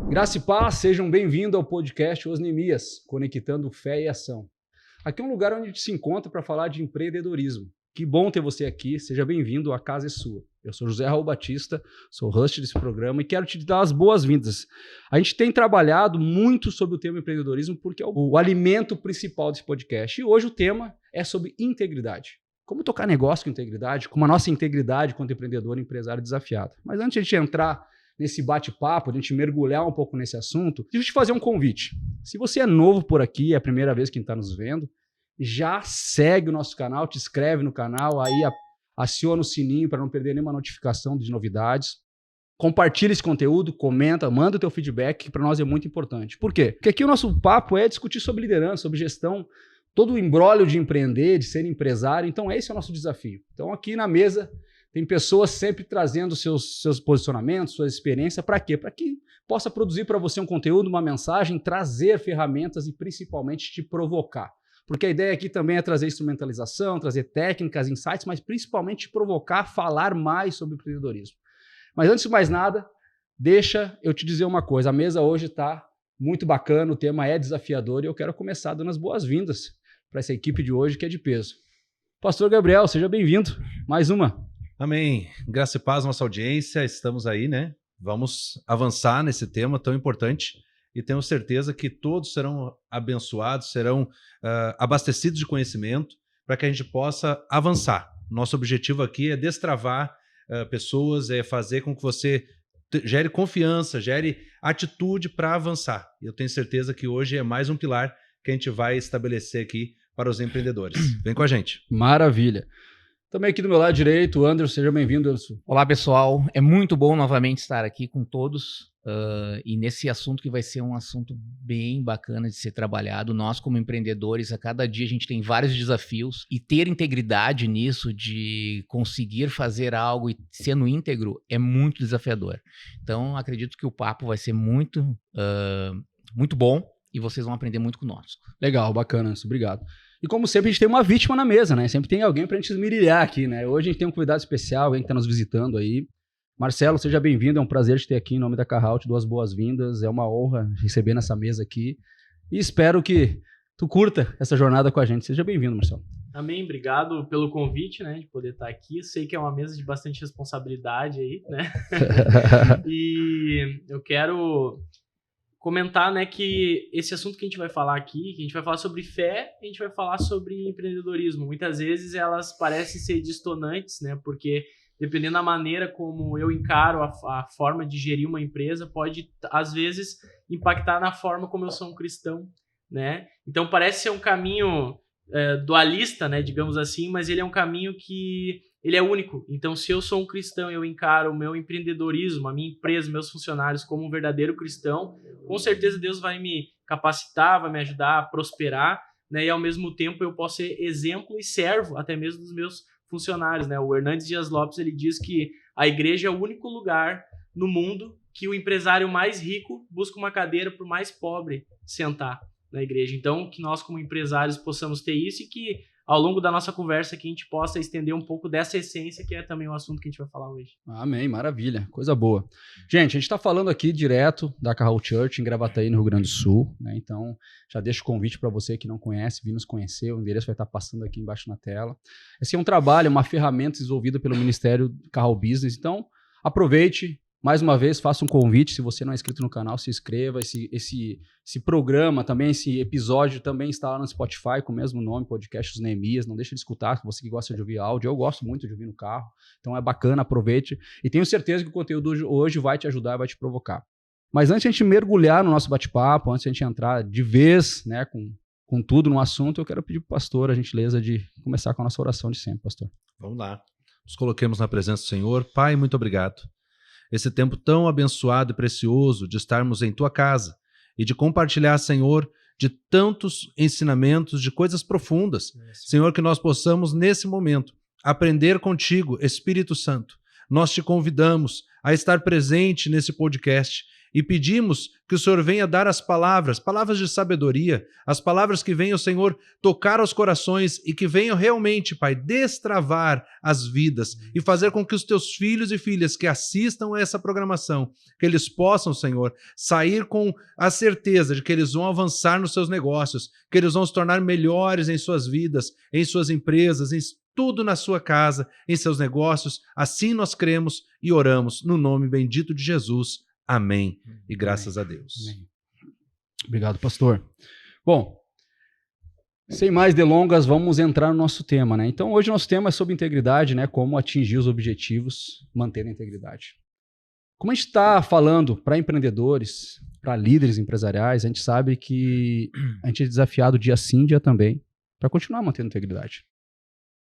Graça e paz, sejam bem-vindos ao podcast Os Neemias, conectando fé e ação. Aqui é um lugar onde a gente se encontra para falar de empreendedorismo. Que bom ter você aqui, seja bem-vindo, a casa é sua. Eu sou José Raul Batista, sou host desse programa e quero te dar as boas-vindas. A gente tem trabalhado muito sobre o tema empreendedorismo porque é o alimento principal desse podcast. E hoje o tema é sobre integridade. Como tocar negócio com integridade, como a nossa integridade quanto empreendedor e empresário desafiada. Mas antes de a gente entrar nesse bate-papo, a gente mergulhar um pouco nesse assunto, deixa eu te fazer um convite. Se você é novo por aqui, é a primeira vez que está nos vendo, já segue o nosso canal, te inscreve no canal, aí aciona o sininho para não perder nenhuma notificação de novidades. Compartilha esse conteúdo, comenta, manda o teu feedback, que para nós é muito importante. Por quê? Porque aqui o nosso papo é discutir sobre liderança, sobre gestão, todo o imbróglio de empreender, de ser empresário. Então esse é o nosso desafio. Então aqui na mesa tem pessoas sempre trazendo seus posicionamentos, suas experiências. Para quê? Para que possa produzir para você um conteúdo, uma mensagem, trazer ferramentas e principalmente te provocar. Porque a ideia aqui também é trazer instrumentalização, trazer técnicas, insights, mas principalmente te provocar a falar mais sobre empreendedorismo. Mas antes de mais nada, deixa eu te dizer uma coisa. A mesa hoje está muito bacana, o tema é desafiador e eu quero começar dando as boas-vindas para essa equipe de hoje que é de peso. Pastor Gabriel, seja bem-vindo. Mais uma. Amém. Graça e paz, nossa audiência. Estamos aí, né? Vamos avançar nesse tema tão importante e tenho certeza que todos serão abençoados, serão abastecidos de conhecimento para que a gente possa avançar. Nosso objetivo aqui é destravar pessoas, é fazer com que você gere confiança, gere atitude para avançar. E eu tenho certeza que hoje é mais um pilar que a gente vai estabelecer aqui para os empreendedores. Vem com a gente. Maravilha. Também aqui do meu lado direito, o Anderson, seja bem-vindo, Anderson. Olá, pessoal. É muito bom novamente estar aqui com todos e nesse assunto que vai ser um assunto bem bacana de ser trabalhado. Nós, como empreendedores, a cada dia a gente tem vários desafios e ter integridade nisso, de conseguir fazer algo e sendo íntegro, é muito desafiador. Então, acredito que o papo vai ser muito bom e vocês vão aprender muito conosco. Legal, bacana, Anderson. Obrigado. E como sempre, a gente tem uma vítima na mesa, né? Sempre tem alguém pra gente esmirilhar aqui, né? Hoje a gente tem um convidado especial, alguém que tá nos visitando aí. Marcelo, seja bem-vindo, é um prazer te ter aqui em nome da Carral, te dou as boas-vindas, é uma honra receber nessa mesa aqui. E espero que tu curta essa jornada com a gente. Seja bem-vindo, Marcelo. Amém, obrigado pelo convite, né, de poder estar aqui. Eu sei que é uma mesa de bastante responsabilidade aí, né? E eu quero comentar, né, que esse assunto que a gente vai falar aqui, que a gente vai falar sobre fé, a gente vai falar sobre empreendedorismo. Muitas vezes elas parecem ser distonantes, né, porque dependendo da maneira como eu encaro a forma de gerir uma empresa, pode, às vezes, impactar na forma como eu sou um cristão, né? Então parece ser um caminho dualista, né, digamos assim, mas ele é um caminho que ele é único. Então, se eu sou um cristão e eu encaro o meu empreendedorismo, a minha empresa, meus funcionários como um verdadeiro cristão, com certeza Deus vai me capacitar, vai me ajudar a prosperar, né? E ao mesmo tempo eu posso ser exemplo e servo até mesmo dos meus funcionários, né? O Hernandes Dias Lopes, ele diz que a igreja é o único lugar no mundo que o empresário mais rico busca uma cadeira para o mais pobre sentar na igreja. Então, que nós como empresários possamos ter isso e que ao longo da nossa conversa aqui a gente possa estender um pouco dessa essência que é também o assunto que a gente vai falar hoje. Amém, maravilha, coisa boa. Gente, a gente está falando aqui direto da Carral Church em Gravataí, no Rio Grande do Sul, né? Então, já deixo o convite para você que não conhece, vir nos conhecer, o endereço vai estar passando aqui embaixo na tela. Esse é um trabalho, uma ferramenta desenvolvida pelo Ministério Carral Business, então aproveite. Mais uma vez, faça um convite, se você não é inscrito no canal, se inscreva, esse programa também, esse episódio também está lá no Spotify com o mesmo nome, Podcast Os Neemias, não deixe de escutar, você que gosta de ouvir áudio, eu gosto muito de ouvir no carro, então é bacana, aproveite, e tenho certeza que o conteúdo hoje vai te ajudar, vai te provocar. Mas antes de a gente mergulhar no nosso bate-papo, antes de a gente entrar de vez, né, com tudo no assunto, eu quero pedir para o pastor a gentileza de começar com a nossa oração de sempre, pastor. Vamos lá, nos coloquemos na presença do Senhor. Pai, muito obrigado. Esse tempo tão abençoado e precioso de estarmos em Tua casa e de compartilhar, Senhor, de tantos ensinamentos, de coisas profundas. Senhor, que nós possamos, nesse momento, aprender contigo, Espírito Santo. Nós te convidamos a estar presente nesse podcast e pedimos que o Senhor venha dar as palavras de sabedoria, as palavras que venham, Senhor, tocar aos corações e que venham realmente, Pai, destravar as vidas e fazer com que os teus filhos e filhas que assistam a essa programação, que eles possam, Senhor, sair com a certeza de que eles vão avançar nos seus negócios, que eles vão se tornar melhores em suas vidas, em suas empresas, em tudo na sua casa, em seus negócios. Assim nós cremos e oramos no nome bendito de Jesus. Amém. E graças a Deus. Amém. Obrigado, pastor. Bom, sem mais delongas, vamos entrar no nosso tema, né? Então, hoje o nosso tema é sobre integridade, né? Como atingir os objetivos mantendo a integridade. Como a gente está falando para empreendedores, para líderes empresariais, a gente sabe que a gente é desafiado dia sim, dia também, para continuar mantendo a integridade.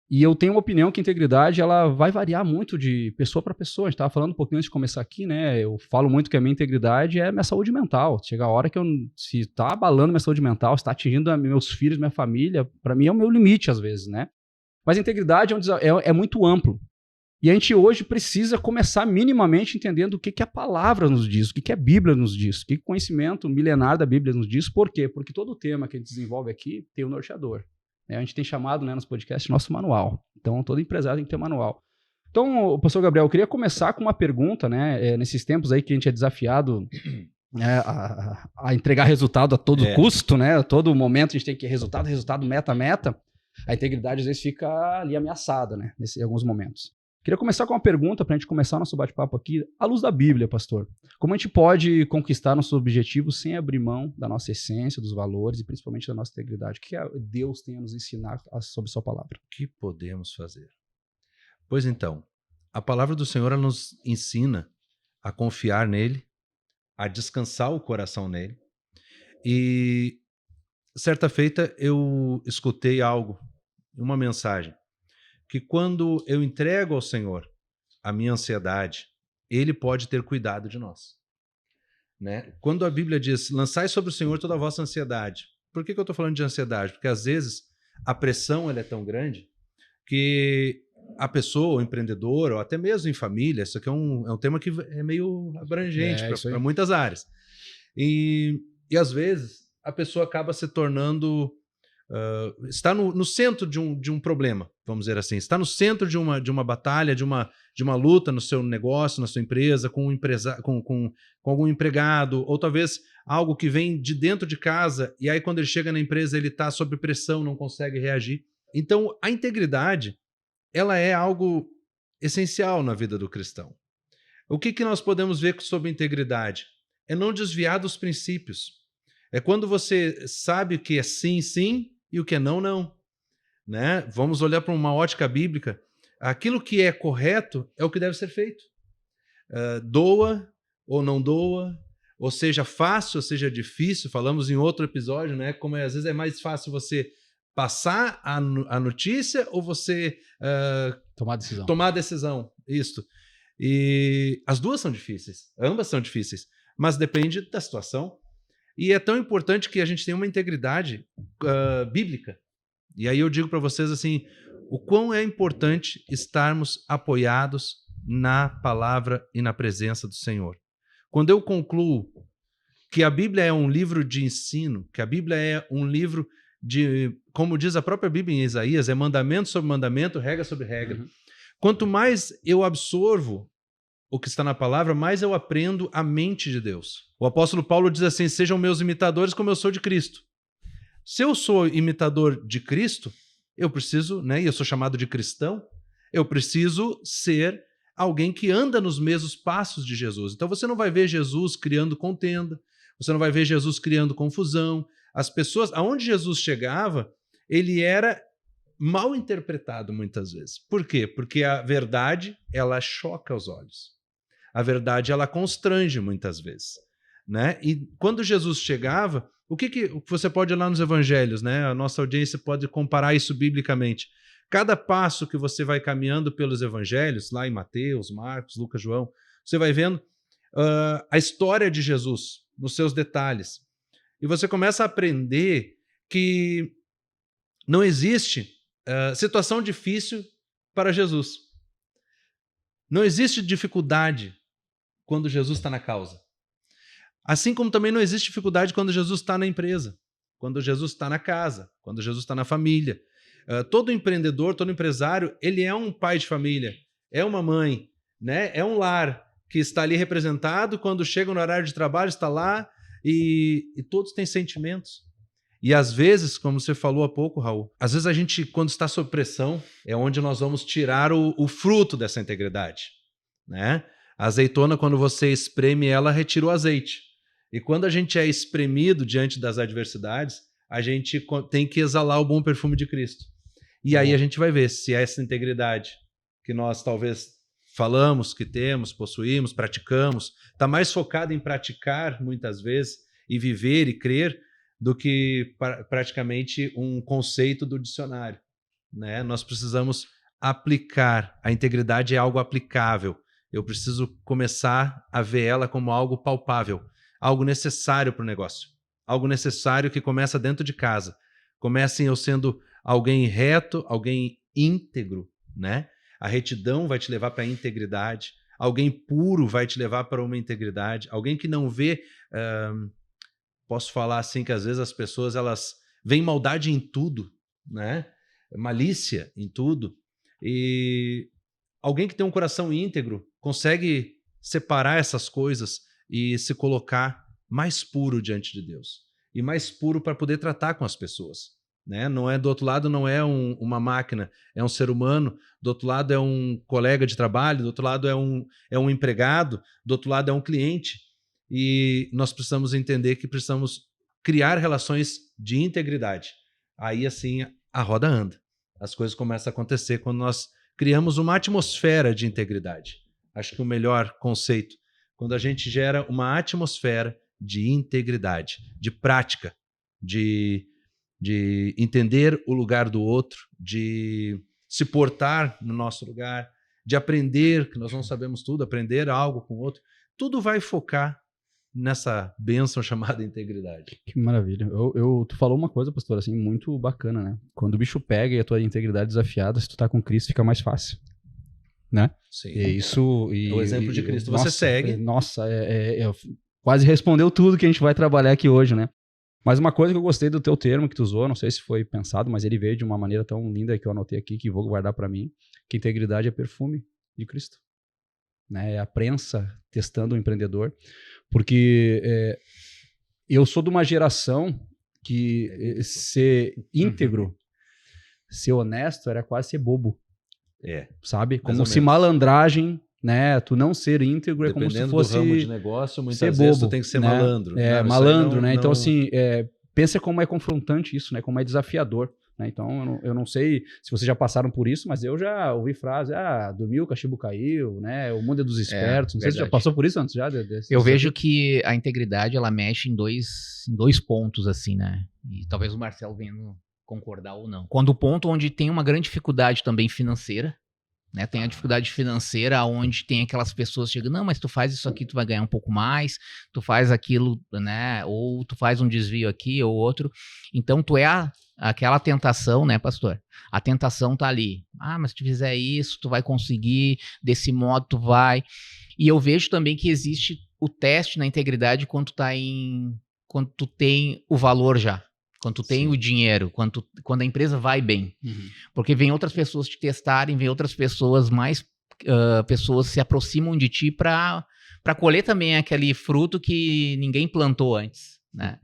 E eu tenho uma opinião que a integridade ela vai variar muito de pessoa para pessoa. A gente estava falando um pouquinho antes de começar aqui, né? Eu falo muito que a minha integridade é minha saúde mental. Chega a hora que se está abalando minha saúde mental, se está atingindo meus filhos, minha família, para mim é o meu limite às vezes, né? Mas a integridade é muito amplo. E a gente hoje precisa começar minimamente entendendo o que a palavra nos diz, o que a Bíblia nos diz, o que o conhecimento milenar da Bíblia nos diz. Por quê? Porque todo o tema que a gente desenvolve aqui tem um norteador. A gente tem chamado, né, nos podcasts nosso manual. Então, todo empresário tem que ter manual. Então, pastor Gabriel, eu queria começar com uma pergunta, né? Nesses tempos aí que a gente é desafiado a entregar resultado a todo custo, né? A todo momento a gente tem que resultado, meta. A integridade às vezes fica ali ameaçada, né? Em alguns momentos. Queria começar com uma pergunta para a gente começar nosso bate-papo aqui, à luz da Bíblia, pastor. Como a gente pode conquistar nossos objetivos sem abrir mão da nossa essência, dos valores e principalmente da nossa integridade? O que Deus tem a nos ensinar sobre sua palavra? O que podemos fazer? Pois então, a palavra do Senhor ela nos ensina a confiar nele, a descansar o coração nele. E certa feita eu escutei algo, uma mensagem, que quando eu entrego ao Senhor a minha ansiedade, Ele pode ter cuidado de nós. Né? Quando a Bíblia diz, lançai sobre o Senhor toda a vossa ansiedade. Por que eu estou falando de ansiedade? Porque às vezes a pressão ela é tão grande que a pessoa, o empreendedor, ou até mesmo em família, isso aqui é um tema que é meio abrangente para muitas áreas. E às vezes a pessoa acaba se tornando... está no centro de um problema, vamos dizer assim, está no centro de uma batalha, de uma luta no seu negócio, na sua empresa, com algum empregado, ou talvez algo que vem de dentro de casa, e aí quando ele chega na empresa ele está sob pressão, não consegue reagir. Então a integridade, ela é algo essencial na vida do cristão. O que nós podemos ver sobre integridade? É não desviar dos princípios. É quando você sabe o que é sim, sim, e o que é não, não. Né? Vamos olhar para uma ótica bíblica. Aquilo que é correto é o que deve ser feito. Doa ou não doa, ou seja fácil ou seja difícil, falamos em outro episódio, né? Como às vezes é mais fácil você passar a notícia ou você tomar a decisão. Isso. E as duas são difíceis, ambas são difíceis, mas depende da situação. E é tão importante que a gente tenha uma integridade bíblica. E aí eu digo para vocês assim, o quão é importante estarmos apoiados na palavra e na presença do Senhor. Quando eu concluo que a Bíblia é um livro de ensino, que a Bíblia é um livro de, como diz a própria Bíblia em Isaías, é mandamento sobre mandamento, regra sobre regra. Uhum. Quanto mais eu absorvo o que está na palavra, mais eu aprendo a mente de Deus. O apóstolo Paulo diz assim, sejam meus imitadores como eu sou de Cristo. Se eu sou imitador de Cristo, eu preciso, né, e eu sou chamado de cristão, eu preciso ser alguém que anda nos mesmos passos de Jesus. Então você não vai ver Jesus criando contenda, você não vai ver Jesus criando confusão. As pessoas, aonde Jesus chegava, ele era mal interpretado muitas vezes. Por quê? Porque a verdade, ela choca aos olhos. A verdade, ela constrange muitas vezes. Né? E quando Jesus chegava, o que você pode ir lá nos evangelhos, né? A nossa audiência pode comparar isso biblicamente. Cada passo que você vai caminhando pelos evangelhos, lá em Mateus, Marcos, Lucas, João, você vai vendo a história de Jesus nos seus detalhes. E você começa a aprender que não existe situação difícil para Jesus. Não existe dificuldade quando Jesus está na causa. Assim como também não existe dificuldade quando Jesus está na empresa, quando Jesus está na casa, quando Jesus está na família. Todo empreendedor, todo empresário, ele é um pai de família, é uma mãe, né? É um lar que está ali representado, quando chega no horário de trabalho, está lá e todos têm sentimentos. E às vezes, como você falou há pouco, Raul, às vezes a gente, quando está sob pressão, é onde nós vamos tirar o fruto dessa integridade, né? A azeitona, quando você espreme ela, retira o azeite. E quando a gente é espremido diante das adversidades, a gente tem que exalar o bom perfume de Cristo. E aí a gente vai ver se essa integridade que nós talvez falamos que temos, possuímos, praticamos, está mais focada em praticar muitas vezes e viver e crer do que praticamente um conceito do dicionário, né? Nós precisamos aplicar. A integridade é algo aplicável. Eu preciso começar a ver ela como algo palpável, algo necessário para o negócio, algo necessário que começa dentro de casa. Comecem eu sendo alguém reto, alguém íntegro, né? A retidão vai te levar para a integridade. Alguém puro vai te levar para uma integridade. Alguém que não vê... posso falar assim que às vezes as pessoas elas veem maldade em tudo, né? Malícia em tudo. E alguém que tem um coração íntegro consegue separar essas coisas e se colocar mais puro diante de Deus. E mais puro para poder tratar com as pessoas, né? Não é, do outro lado não é uma máquina, é um ser humano. Do outro lado é um colega de trabalho, do outro lado é um empregado, do outro lado é um cliente. E nós precisamos entender que precisamos criar relações de integridade. Aí, assim, a roda anda. As coisas começam a acontecer quando nós criamos uma atmosfera de integridade. Acho que o melhor conceito, quando a gente gera uma atmosfera de integridade, de prática, de entender o lugar do outro, de se portar no nosso lugar, de aprender, que nós não sabemos tudo, aprender algo com o outro. Tudo vai focar nessa bênção chamada integridade. Que maravilha. Tu falou uma coisa, pastor, assim, muito bacana, né? Quando o bicho pega e a tua integridade desafiada, se tu tá com Cristo, fica mais fácil, né? Sim. E isso... É o exemplo de Cristo. Você segue. Nossa, quase respondeu tudo que a gente vai trabalhar aqui hoje, né? Mas uma coisa que eu gostei do teu termo que tu usou, não sei se foi pensado, mas ele veio de uma maneira tão linda que eu anotei aqui, que vou guardar para mim, que integridade é perfume de Cristo. Né? É a prensa testando o empreendedor. Porque eu sou de uma geração que ser íntegro, ser honesto, era quase ser bobo. Sabe? Como se malandragem, né? Tu não ser íntegro é como se fosse do ramo de negócio, muitas vezes tu tem que ser né? malandro. Malandro, né? Então, assim, pensa como é confrontante isso, né? Como é desafiador. Né? Então, eu não sei se vocês já passaram por isso, mas eu já ouvi frase, dormiu, o cachimbo caiu, né? O mundo é dos espertos. Não sei se você já passou por isso antes já? Eu vejo que a integridade, ela mexe em dois pontos, assim, né? E talvez o Marcelo venha concordar ou não. Quando o ponto onde tem uma grande dificuldade também financeira, né? Tem a dificuldade financeira onde tem aquelas pessoas que chegam, não, mas tu faz isso aqui, tu vai ganhar um pouco mais, tu faz aquilo, né? Ou tu faz um desvio aqui ou outro. Então, tu é aquela tentação, né, pastor? A tentação tá ali. Mas se tu fizer isso, tu vai conseguir, desse modo tu vai. E eu vejo também que existe o teste na integridade quando tu tem o valor já. Quando tu tem o dinheiro, quando a empresa vai bem. Uhum. Porque vem outras pessoas te testarem, vem outras pessoas, pessoas se aproximam de ti para colher também aquele fruto que ninguém plantou antes, né?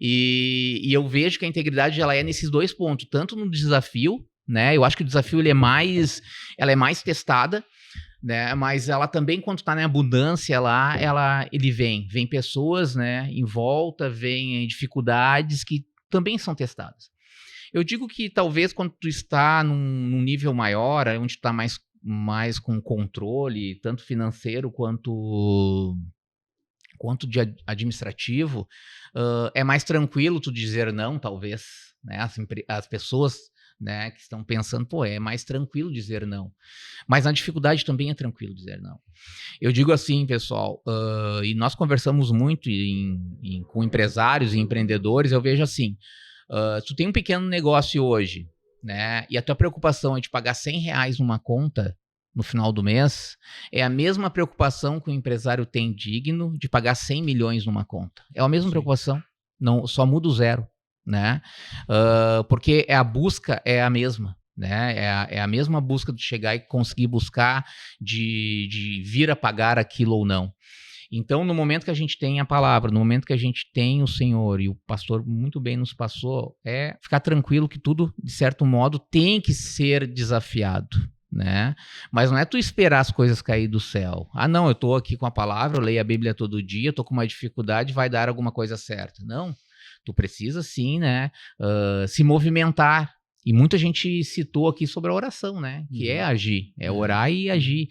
E eu vejo que a integridade ela é nesses dois pontos, tanto no desafio, né? Eu acho que o desafio ela é mais testada, né? Mas ela também, quando está na abundância lá, ele vem pessoas, né? Em volta, vem dificuldades que também são testadas. Eu digo que talvez quando tu está num nível maior, onde tu está mais com controle, tanto financeiro quanto de administrativo, é mais tranquilo tu dizer não, talvez, né? As pessoas, né, que estão pensando, é mais tranquilo dizer não. Mas na dificuldade também é tranquilo dizer não. Eu digo assim, pessoal, e nós conversamos muito com empresários e empreendedores, eu vejo assim, se tu tem um pequeno negócio hoje, né, e a tua preocupação é de pagar R$100 numa conta, no final do mês é a mesma preocupação que o empresário tem digno de pagar 100 milhões numa conta. É a mesma preocupação, não, só muda o zero, né? Porque a busca é a mesma. Né? É a mesma busca de chegar e conseguir buscar, de vir a pagar aquilo ou não. Então, no momento que a gente tem a palavra, no momento que a gente tem o Senhor, e o pastor muito bem nos passou, é ficar tranquilo que tudo, de certo modo, tem que ser desafiado, né? Mas não é tu esperar as coisas cair do céu. Ah, não, eu tô aqui com a palavra, eu leio a Bíblia todo dia, tô com uma dificuldade, vai dar alguma coisa certa. Não, tu precisa sim, né, se movimentar. E muita gente citou aqui sobre a oração, né? Que é agir, é orar e agir.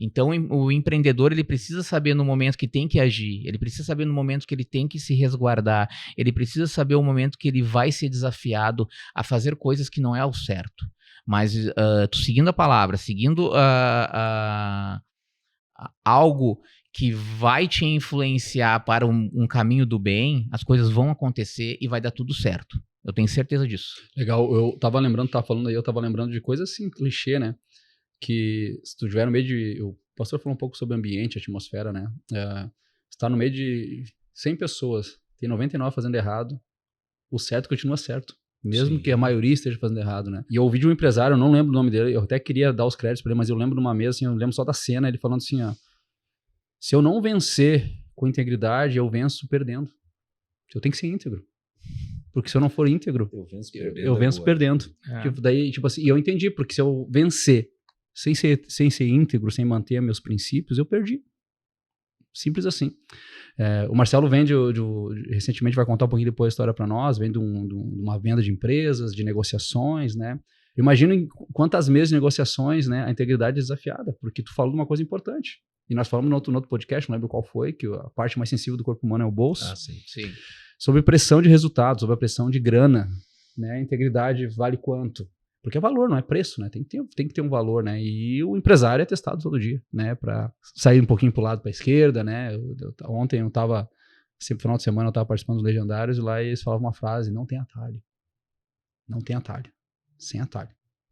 Então, o empreendedor, ele precisa saber no momento que tem que agir, ele precisa saber no momento que ele tem que se resguardar, ele precisa saber o momento que ele vai ser desafiado a fazer coisas que não é o certo. Mas tu seguindo a palavra, seguindo algo que vai te influenciar para um caminho do bem, as coisas vão acontecer e vai dar tudo certo. Eu tenho certeza disso. Legal, eu tava lembrando, eu tava lembrando de coisas assim, clichê, né? Que se tu tiver no meio de... O pastor falou um pouco sobre ambiente, atmosfera, né? Se tá no meio de 100 pessoas, tem 99 fazendo errado, o certo continua certo. Mesmo que a maioria esteja fazendo errado, né? E eu ouvi de um empresário, eu não lembro o nome dele, eu até queria dar os créditos pra ele, mas eu lembro de uma mesa, assim, eu lembro só da cena, ele falando assim, ó, se eu não vencer com integridade, eu venço perdendo. Eu tenho que ser íntegro. Porque se eu não for íntegro, eu venço perdendo. Daí, tipo assim, e eu entendi, porque se eu vencer sem ser íntegro, sem manter meus princípios, eu perdi. Simples assim. O Marcelo vem recentemente vai contar um pouquinho depois a história para nós, vem de uma venda de empresas, de negociações, né? Eu imagino em quantas meses de negociações, né, a integridade é desafiada, porque tu falou de uma coisa importante. E nós falamos no outro podcast, não lembro qual foi, que a parte mais sensível do corpo humano é o bolso. Ah, sim. Sobre pressão de resultados, sobre a pressão de grana, né? A integridade vale quanto? Porque é valor, não é preço, né? Tem que ter um valor, né? E o empresário é testado todo dia, né? Para sair um pouquinho pro lado para a esquerda, né? Ontem eu tava, sempre final de semana eu tava participando dos Legendários e lá eles falavam uma frase: não tem atalho. Não tem atalho. Sem atalho.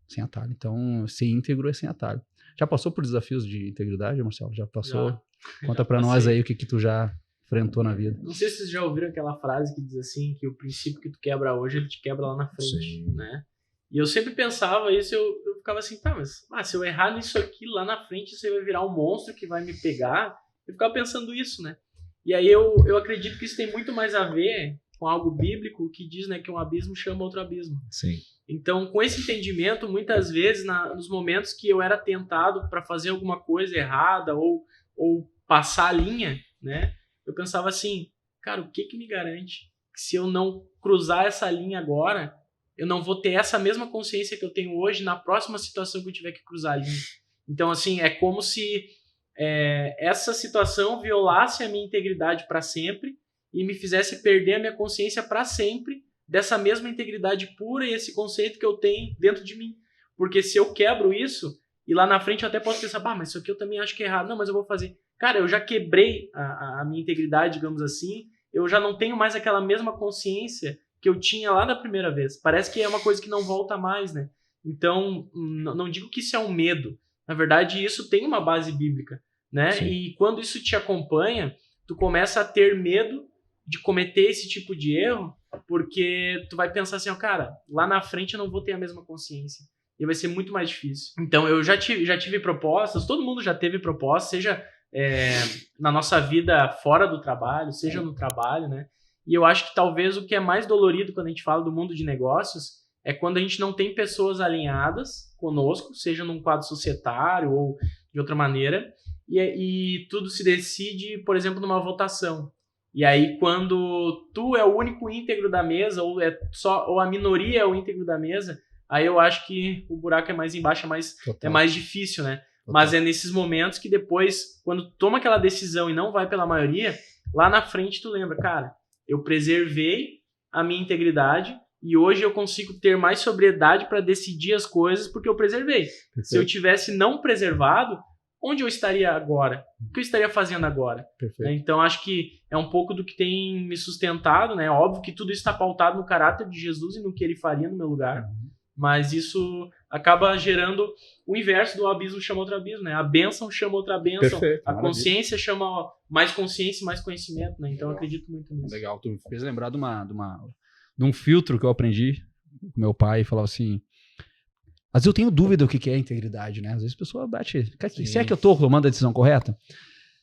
Sem atalho. Então, ser íntegro é sem atalho. Já passou por desafios de integridade, Marcelo? Já passou? Conta para nós aí o que tu já enfrentou na vida. Não sei se vocês já ouviram aquela frase que diz assim, que o princípio que tu quebra hoje, ele te quebra lá na frente, Sim. né? E eu sempre pensava isso, eu ficava assim, tá, mas se eu errar nisso aqui, lá na frente, isso aí vai virar um monstro que vai me pegar. Eu ficava pensando isso, né? E aí eu acredito que isso tem muito mais a ver com algo bíblico que diz, né, que um abismo chama outro abismo. Sim. Então, com esse entendimento, muitas vezes, nos momentos que eu era tentado para fazer alguma coisa errada ou passar a linha, né? Eu pensava assim, cara, o que me garante que se eu não cruzar essa linha agora, eu não vou ter essa mesma consciência que eu tenho hoje na próxima situação que eu tiver que cruzar a linha. Então, assim, é como se essa situação violasse a minha integridade para sempre e me fizesse perder a minha consciência para sempre dessa mesma integridade pura e esse conceito que eu tenho dentro de mim. Porque se eu quebro isso, e lá na frente eu até posso pensar, mas isso aqui eu também acho que é errado. Não, mas eu vou fazer. Cara, eu já quebrei a minha integridade, digamos assim, eu já não tenho mais aquela mesma consciência que eu tinha lá da primeira vez. Parece que é uma coisa que não volta mais, né? Então, não digo que isso é um medo. Na verdade, isso tem uma base bíblica, né? Sim. E quando isso te acompanha, tu começa a ter medo de cometer esse tipo de erro, porque tu vai pensar assim, ó, cara, lá na frente eu não vou ter a mesma consciência. E vai ser muito mais difícil. Então, eu já tive propostas, todo mundo já teve propostas, seja na nossa vida fora do trabalho, seja no trabalho, né? E eu acho que talvez o que é mais dolorido quando a gente fala do mundo de negócios é quando a gente não tem pessoas alinhadas conosco, seja num quadro societário ou de outra maneira, e tudo se decide, por exemplo, numa votação. E aí, quando tu é o único íntegro da mesa, ou a minoria é o íntegro da mesa, aí eu acho que o buraco é mais embaixo, é mais difícil, né? Total. Mas é nesses momentos que depois, quando toma aquela decisão e não vai pela maioria, lá na frente tu lembra, cara, eu preservei a minha integridade e hoje eu consigo ter mais sobriedade para decidir as coisas porque eu preservei. Perfeito. Se eu tivesse não preservado, onde eu estaria agora? O que eu estaria fazendo agora? Né? Então, acho que é um pouco do que tem me sustentado, né? Óbvio que tudo isso está pautado no caráter de Jesus e no que ele faria no meu lugar. Mas isso acaba gerando o inverso do abismo chama outro abismo, né? A bênção chama outra bênção. Perfeito, A maravilha. consciência chama mais consciência e mais conhecimento, né? Então eu acredito muito nisso. Legal, tu me fez lembrar de um filtro que eu aprendi com meu pai, falava assim, às vezes eu tenho dúvida do que é integridade, né? Às vezes a pessoa bate, se é que eu tô tomando a decisão correta?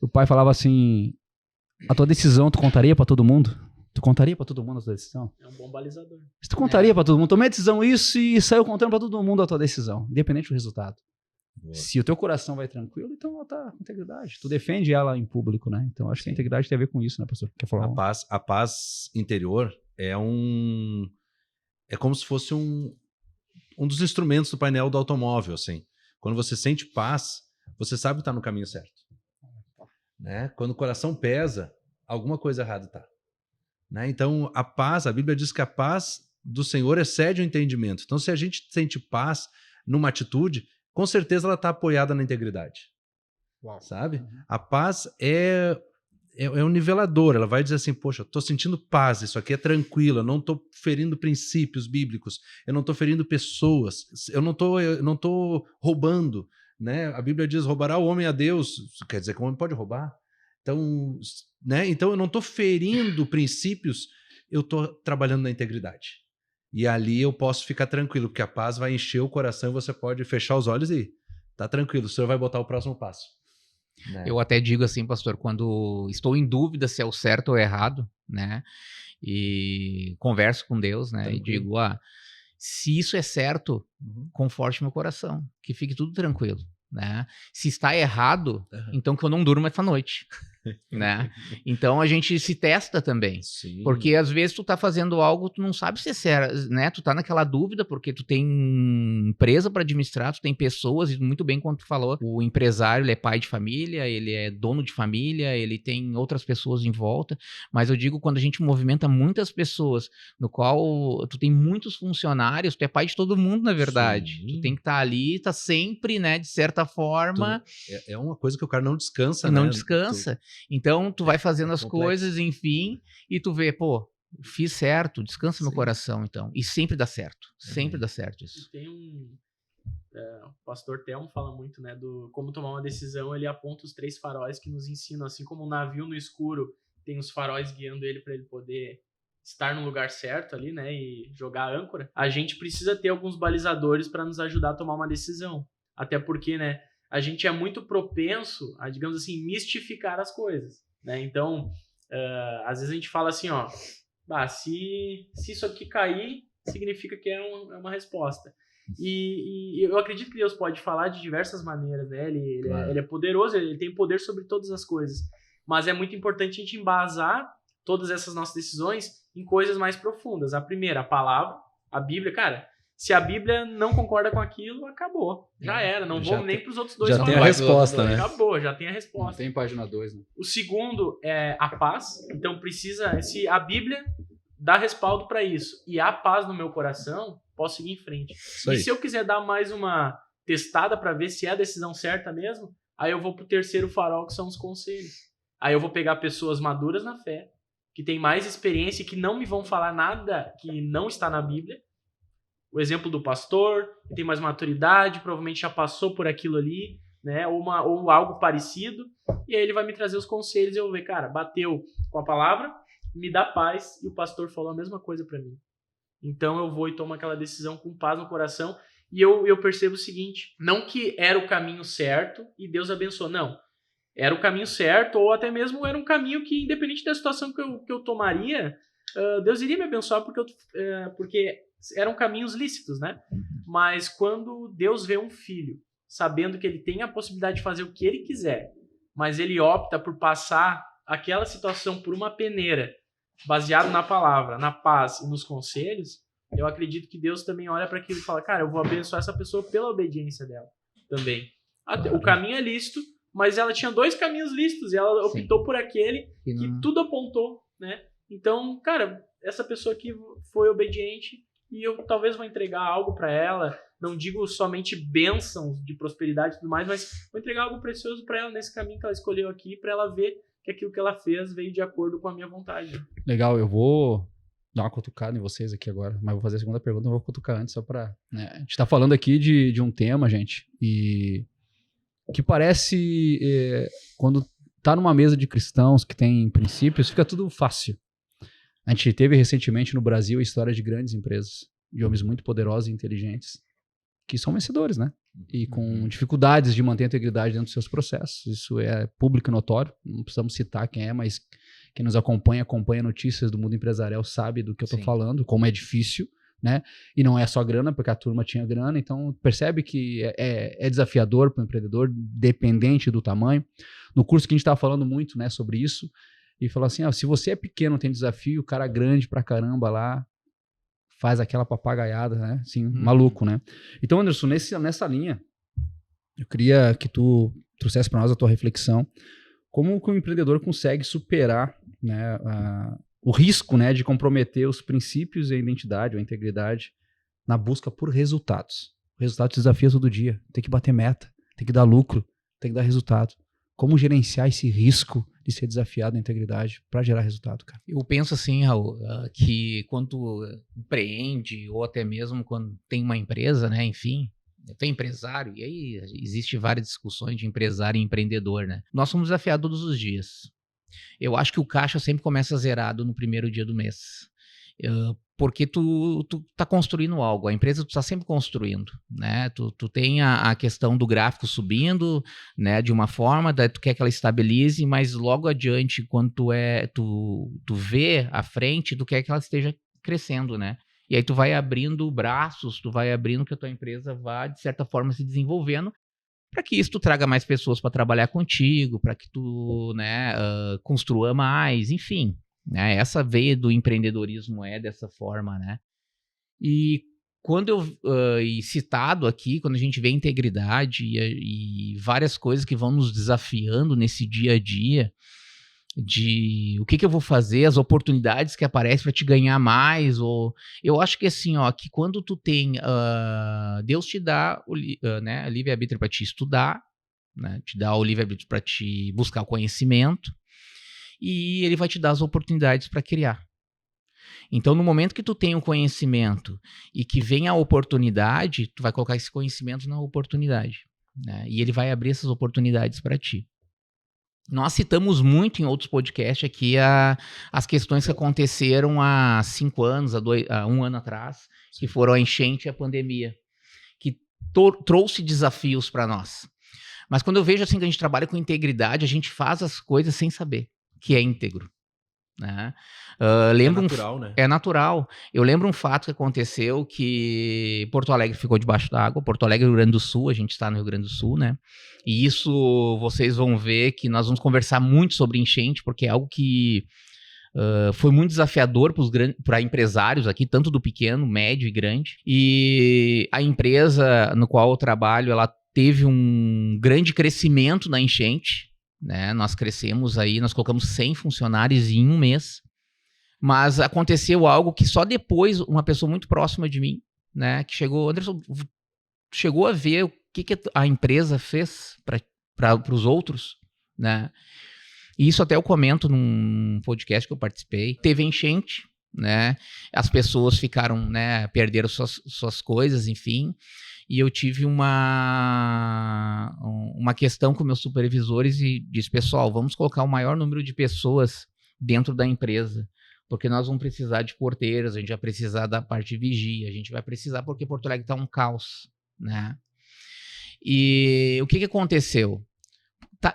O pai falava assim, a tua decisão tu contaria pra todo mundo? Tu contaria pra todo mundo a tua decisão? É um bom balizador. Se tu contaria pra todo mundo, tomei a decisão isso e saiu contando pra todo mundo a tua decisão, independente do resultado. Boa. Se o teu coração vai tranquilo, então ela tá com integridade. Tu defende ela em público, né? Então acho que a integridade tem a ver com isso, né, pastor? Quer falar? A paz interior é como se fosse um dos instrumentos do painel do automóvel, assim. Quando você sente paz, você sabe que está no caminho certo. Né? Quando o coração pesa, alguma coisa errada está. Né? Então, a paz, a Bíblia diz que a paz do Senhor excede o entendimento. Então, se a gente sente paz numa atitude, com certeza ela está apoiada na integridade. Uau. Sabe? A paz é um nivelador. Ela vai dizer assim, poxa, estou sentindo paz, isso aqui é tranquilo, eu não estou ferindo princípios bíblicos, eu não estou ferindo pessoas, eu não tô roubando. Né? A Bíblia diz, roubará o homem a Deus, isso quer dizer que o homem pode roubar. Então, né? Então eu não estou ferindo princípios, eu estou trabalhando na integridade. E ali eu posso ficar tranquilo, porque a paz vai encher o coração e você pode fechar os olhos e tá tranquilo, o Senhor vai botar o próximo passo. Né? Eu até digo assim, pastor, quando estou em dúvida se é o certo ou errado, né? E converso com Deus, né? Tranquilo. E digo, se isso é certo, conforte meu coração, que fique tudo tranquilo, né? Se está errado, então que eu não durma essa noite, né? Então a gente se testa também. Sim. Porque às vezes tu tá fazendo algo, tu não sabe se é certo, né? Tu tá naquela dúvida porque tu tem empresa para administrar, tu tem pessoas, e muito bem como tu falou, o empresário, ele é pai de família, ele é dono de família, ele tem outras pessoas em volta, mas eu digo, quando a gente movimenta muitas pessoas, no qual tu tem muitos funcionários, tu é pai de todo mundo, na verdade. Sim. Tu tem que estar ali, tá sempre, né, de certa forma... É uma coisa que o cara não descansa, não né? descansa. Então, tu vai fazendo as complexo. coisas, enfim, e tu vê, pô, fiz certo, descansa no Sim. coração, então. E sempre dá certo. Sempre dá certo isso. E tem o pastor Telmo fala muito, né, do como tomar uma decisão. Ele aponta os 3 faróis que nos ensinam, assim como um navio no escuro tem os faróis guiando ele para ele poder estar no lugar certo ali, né, e jogar a âncora. A gente precisa ter alguns balizadores para nos ajudar a tomar uma decisão. Até porque, né, a gente é muito propenso a, digamos assim, mistificar as coisas, né? Então, às vezes a gente fala assim, se isso aqui cair, significa que é uma resposta. E eu acredito que Deus pode falar de diversas maneiras, né? Ele é poderoso, ele tem poder sobre todas as coisas. Mas é muito importante a gente embasar todas essas nossas decisões em coisas mais profundas. A primeira, a palavra, a Bíblia, cara... Se a Bíblia não concorda com aquilo, acabou. Já era. Não vou nem para os outros 2 já faróis. tem a resposta, né? Acabou, já tem a resposta. Não tem página 2, né? O segundo é a paz. Então precisa... Se a Bíblia dá respaldo para isso e há paz no meu coração, posso seguir em frente. Isso aí. E se eu quiser dar mais uma testada para ver se é a decisão certa mesmo, aí eu vou pro terceiro farol, que são os conselhos. Aí eu vou pegar pessoas maduras na fé, que têm mais experiência e que não me vão falar nada que não está na Bíblia. O exemplo do pastor, que tem mais maturidade, provavelmente já passou por aquilo ali, né? Ou algo parecido. E aí ele vai me trazer os conselhos e eu vou ver, cara, bateu com a palavra, me dá paz, e o pastor falou a mesma coisa para mim. Então eu vou e tomo aquela decisão com paz no coração. E eu percebo o seguinte, não que era o caminho certo e Deus abençoou, não. Era o caminho certo, ou até mesmo era um caminho que, independente da situação que eu tomaria, Deus iria me abençoar porque eram caminhos lícitos, né? Mas quando Deus vê um filho, sabendo que ele tem a possibilidade de fazer o que ele quiser, mas ele opta por passar aquela situação por uma peneira, baseado na palavra, na paz e nos conselhos, eu acredito que Deus também olha para aquilo e fala, cara, eu vou abençoar essa pessoa pela obediência dela também. O caminho é lícito, mas ela tinha 2 caminhos lícitos e ela optou por aquele que tudo apontou, né? Então, cara, essa pessoa aqui foi obediente e eu talvez vou entregar algo para ela, não digo somente bênçãos de prosperidade e tudo mais, mas vou entregar algo precioso para ela nesse caminho que ela escolheu aqui, para ela ver que aquilo que ela fez veio de acordo com a minha vontade. Legal, eu vou dar uma cutucada em vocês aqui agora, mas vou fazer a segunda pergunta, não vou cutucar antes, só pra... né? A gente tá falando aqui de um tema, gente, e que parece, quando tá numa mesa de cristãos que tem princípios, fica tudo fácil. A gente teve recentemente no Brasil a história de grandes empresas, de homens muito poderosos e inteligentes, que são vencedores, né? E com dificuldades de manter a integridade dentro dos seus processos. Isso é público e notório, não precisamos citar quem é, mas quem nos acompanha notícias do mundo empresarial, sabe do que eu tô falando, como é difícil, né? E não é só grana, porque a turma tinha grana, então percebe que é desafiador para o empreendedor, dependente do tamanho. No curso que a gente estava falando muito, né, sobre isso, e falou assim, se você é pequeno, tem desafio, o cara grande pra caramba lá, faz aquela papagaiada, né? Assim, maluco, né? Então, Anderson, nessa linha, eu queria que tu trouxesse para nós a tua reflexão, como que o empreendedor consegue superar, né, o risco, né, de comprometer os princípios e a identidade ou a integridade na busca por resultados. O resultado desafia todo dia, tem que bater meta, tem que dar lucro, tem que dar resultado. Como gerenciar esse risco de ser desafiado na integridade para gerar resultado, cara? Eu penso assim, Raul, que quando tu empreende ou até mesmo quando tem uma empresa, né, enfim, tu é empresário, e aí existe várias discussões de empresário e empreendedor, né? Nós somos desafiados todos os dias. Eu acho que o caixa sempre começa zerado no primeiro dia do mês. Porque tu tá construindo algo, a empresa tu tá sempre construindo, né? Tu tem a questão do gráfico subindo, né, de uma forma, daí tu quer que ela estabilize, mas logo adiante, quando tu vê à frente, tu quer que ela esteja crescendo, né? E aí tu vai abrindo braços, tu vai abrindo que a tua empresa vá, de certa forma, se desenvolvendo, para que isso tu traga mais pessoas para trabalhar contigo, para que tu, né, construa mais, enfim. Né? Essa veia do empreendedorismo é dessa forma, né? E quando e citado aqui, quando a gente vê integridade e várias coisas que vão nos desafiando nesse dia a dia, de o que eu vou fazer, as oportunidades que aparecem para te ganhar mais, ou eu acho que assim, que quando tu tem, Deus te dá o né, livre-arbítrio para te estudar, né, te dá o livre-arbítrio para te buscar o conhecimento, e ele vai te dar as oportunidades para criar. Então, no momento que tu tem o conhecimento e que vem a oportunidade, tu vai colocar esse conhecimento na oportunidade, né? E ele vai abrir essas oportunidades para ti. Nós citamos muito em outros podcasts aqui as questões que aconteceram há 5 anos, há 1 ano atrás, que foram a enchente e a pandemia, que trouxe desafios para nós. Mas quando eu vejo assim que a gente trabalha com integridade, a gente faz as coisas sem saber que é íntegro. Né? É natural, né? É natural. Eu lembro um fato que aconteceu que Porto Alegre ficou debaixo d'água. Porto Alegre, Rio Grande do Sul, a gente está no Rio Grande do Sul, né? E isso vocês vão ver que nós vamos conversar muito sobre enchente, porque é algo que foi muito desafiador para empresários aqui, tanto do pequeno, médio e grande. E a empresa no qual eu trabalho, ela teve um grande crescimento na enchente. Né? Nós crescemos aí, nós colocamos 100 funcionários em 1 mês, mas aconteceu algo que só depois uma pessoa muito próxima de mim, né, que chegou, Anderson, chegou a ver o que a empresa fez para os outros, né? E isso até eu comento num podcast que eu participei. Teve enchente, né? As pessoas ficaram, né, perderam suas coisas, enfim. E eu tive uma questão com meus supervisores e disse, pessoal, vamos colocar o maior número de pessoas dentro da empresa, porque nós vamos precisar de porteiros, a gente vai precisar da parte de vigia, a gente vai precisar porque Porto Alegre está um caos, né? E o que aconteceu?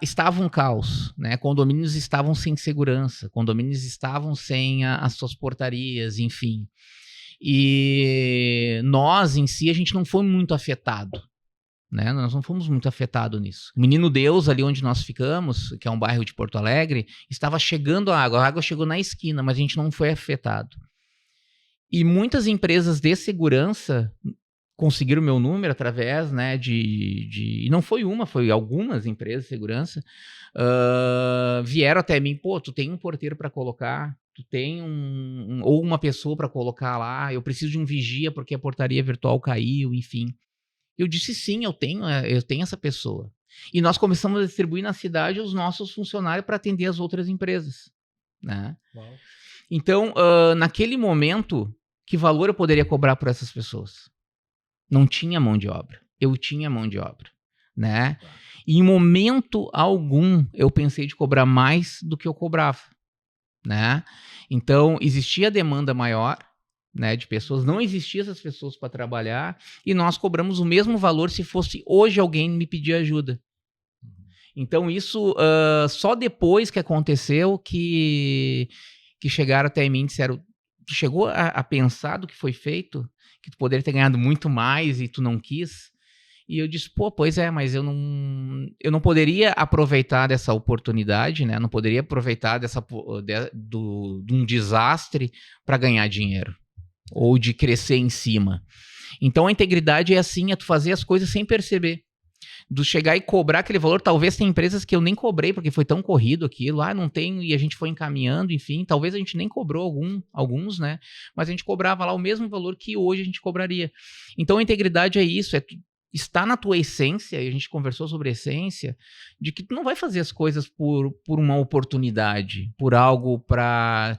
Estava um caos, né? Condomínios estavam sem segurança, condomínios estavam sem as suas portarias, enfim. E nós, em si, a gente não foi muito afetado, né? Nós não fomos muito afetados nisso. O Menino Deus, ali onde nós ficamos, que é um bairro de Porto Alegre, estava chegando a água chegou na esquina, mas a gente não foi afetado. E muitas empresas de segurança conseguiram o meu número através, né, e não foi uma, foi algumas empresas de segurança, vieram até mim, pô, tu tem um porteiro para colocar, tu tem ou uma pessoa para colocar lá, eu preciso de um vigia porque a portaria virtual caiu, enfim. Eu disse sim, eu tenho essa pessoa. E nós começamos a distribuir na cidade os nossos funcionários para atender as outras empresas, né? Uau. Então, naquele momento, que valor eu poderia cobrar por essas pessoas? Não tinha mão de obra. Eu tinha mão de obra, né? E em momento algum eu pensei de cobrar mais do que eu cobrava, né? Então, existia demanda maior, né, de pessoas, não existiam essas pessoas para trabalhar e nós cobramos o mesmo valor se fosse hoje alguém me pedir ajuda. Então, isso só depois que aconteceu que chegaram até mim e disseram, tu chegou a pensar do que foi feito? Que tu poderia ter ganhado muito mais e tu não quis? E eu disse, pois é, mas eu não poderia aproveitar dessa oportunidade, né? Não poderia aproveitar de um desastre para ganhar dinheiro ou de crescer em cima. Então a integridade é assim, é tu fazer as coisas sem perceber. Do chegar e cobrar aquele valor, talvez tem empresas que eu nem cobrei, porque foi tão corrido aquilo, não tenho, e a gente foi encaminhando, enfim, talvez a gente nem cobrou alguns, né? Mas a gente cobrava lá o mesmo valor que hoje a gente cobraria. Então a integridade é isso, está na tua essência, e a gente conversou sobre essência, de que tu não vai fazer as coisas por uma oportunidade, por algo para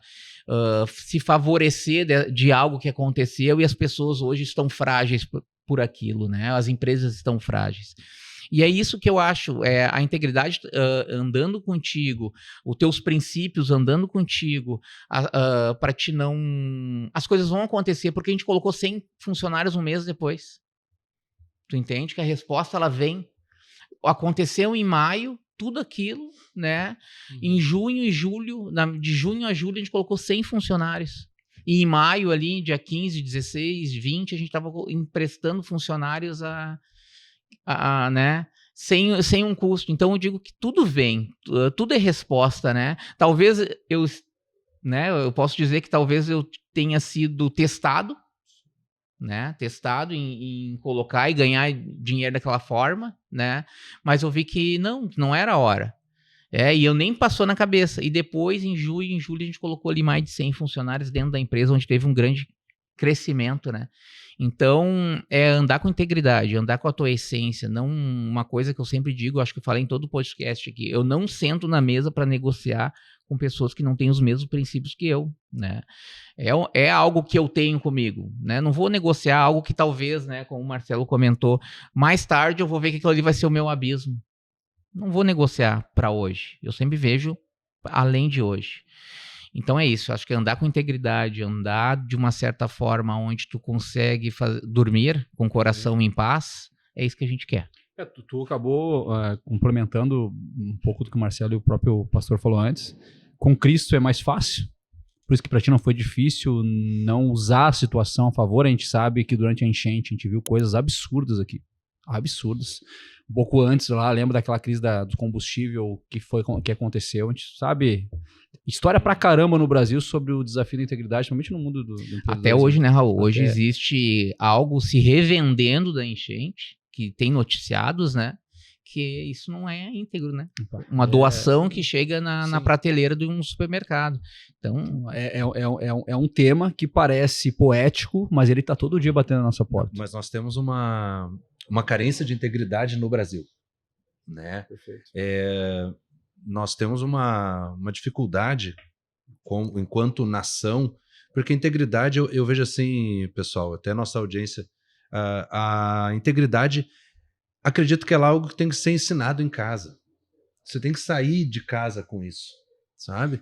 se favorecer de algo que aconteceu e as pessoas hoje estão frágeis por aquilo, né? As empresas estão frágeis. E é isso que eu acho, a integridade andando contigo, os teus princípios andando contigo, para te não... As coisas vão acontecer, porque a gente colocou 100 funcionários um mês depois. Tu entende que a resposta, ela vem. Aconteceu em maio, tudo aquilo, né? Em junho e julho, de junho a julho, a gente colocou 100 funcionários. E em maio, ali, dia 15, 16, 20, a gente estava emprestando funcionários né? Sem um custo. Então, eu digo que tudo vem, tudo é resposta, né? Talvez eu posso dizer que talvez eu tenha sido testado, né? Testado em colocar e ganhar dinheiro daquela forma, né? Mas eu vi que não era a hora. E eu nem passou na cabeça. E depois, em julho, a gente colocou ali mais de 100 funcionários dentro da empresa, onde teve um grande crescimento, né? Então, é andar com integridade, andar com a tua essência, não uma coisa que eu sempre digo, acho que eu falei em todo o podcast aqui, eu não sento na mesa para negociar com pessoas que não têm os mesmos princípios que eu, né? É algo que eu tenho comigo, né? Não vou negociar algo que talvez, né, como o Marcelo comentou, mais tarde eu vou ver que aquilo ali vai ser o meu abismo. Não vou negociar para hoje, eu sempre vejo além de hoje. Então é isso, acho que andar com integridade, andar de uma certa forma onde tu consegue dormir com o coração em paz, é isso que a gente quer. Tu acabou complementando um pouco do que o Marcelo e o próprio pastor falou antes. Com Cristo é mais fácil, por isso que para ti não foi difícil não usar a situação a favor. A gente sabe que durante a enchente a gente viu coisas absurdas aqui, absurdas. Um pouco antes lá, lembra daquela crise do combustível que aconteceu, a gente sabe... História pra caramba no Brasil sobre o desafio da integridade, principalmente no mundo do até hoje, né, Raul? Hoje existe algo se revendendo da enchente, que tem noticiados, né? Que isso não é íntegro, né? Uma doação que chega na prateleira de um supermercado. Então, é um tema que parece poético, mas ele tá todo dia batendo na nossa porta. Mas nós temos uma carência de integridade no Brasil, né? Perfeito. Nós temos uma dificuldade enquanto nação, porque a integridade, eu vejo assim, pessoal, até a nossa audiência, a integridade, acredito que é algo que tem que ser ensinado em casa. Você tem que sair de casa com isso, sabe?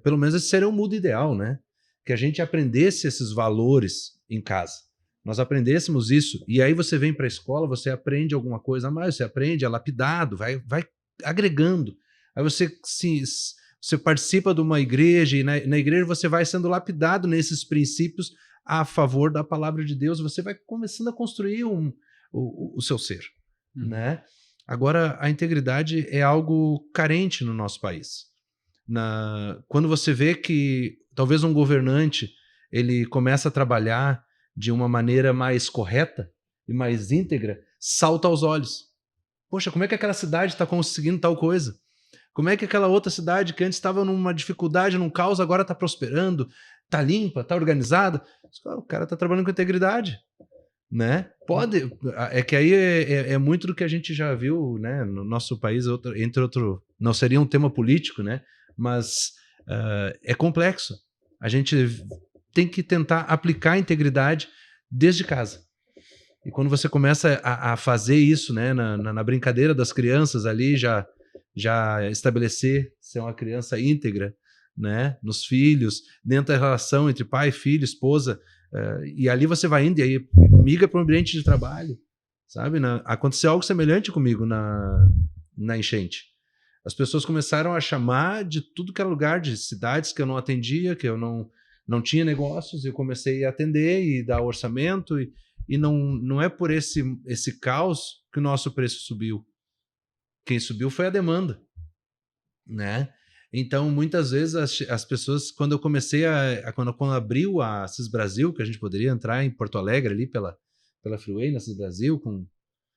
Pelo menos esse seria o mundo ideal, né? Que a gente aprendesse esses valores em casa. Nós aprendêssemos isso, e aí você vem para a escola, você aprende alguma coisa a mais, você aprende, é lapidado, vai agregando. Aí você participa de uma igreja e na igreja você vai sendo lapidado nesses princípios a favor da palavra de Deus, você vai começando a construir o seu ser, né? Agora, a integridade é algo carente no nosso país. Quando você vê que talvez um governante ele começa a trabalhar de uma maneira mais correta e mais íntegra, salta aos olhos. Poxa, como é que aquela cidade está conseguindo tal coisa? Como é que aquela outra cidade que antes estava numa dificuldade, num caos, agora está prosperando, está limpa, está organizada? O cara está trabalhando com integridade, né? Pode, é que aí é muito do que a gente já viu, né, no nosso país, não seria um tema político, né? Mas é complexo. a gente tem que tentar aplicar a integridade desde casa. E quando você começa a fazer isso, né, na brincadeira das crianças ali, já estabelecer ser uma criança íntegra, né, nos filhos, dentro da relação entre pai, filho, esposa, e ali você vai indo e aí migra para o ambiente de trabalho, sabe? Aconteceu algo semelhante comigo na enchente. As pessoas começaram a chamar de tudo que era lugar, de cidades que eu não atendia, que eu não tinha negócios, eu comecei a atender e dar orçamento, e não é por esse caos que o nosso preço subiu. Quem subiu foi a demanda, né? Então, muitas vezes, as pessoas, quando eu comecei quando abriu a CIS Brasil, que a gente poderia entrar em Porto Alegre ali pela Freeway, na CIS Brasil,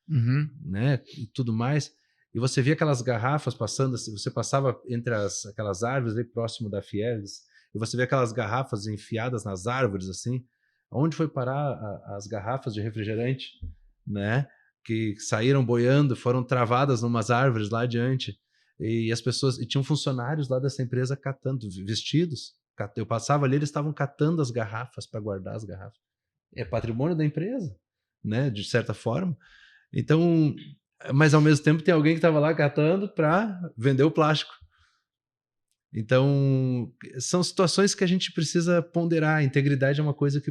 né, e tudo mais, e você via aquelas garrafas passando, você passava entre aquelas árvores ali próximo da Fieres, e você vê aquelas garrafas enfiadas nas árvores, assim, onde foi parar as garrafas de refrigerante, né, que saíram boiando, foram travadas numas árvores lá adiante, e as pessoas, e tinham funcionários lá dessa empresa catando, vestidos, eu passava ali, eles estavam catando as garrafas para guardar as garrafas. É patrimônio da empresa, né, de certa forma. Então, mas ao mesmo tempo tem alguém que estava lá catando para vender o plástico. Então, são situações que a gente precisa ponderar. A integridade é uma coisa que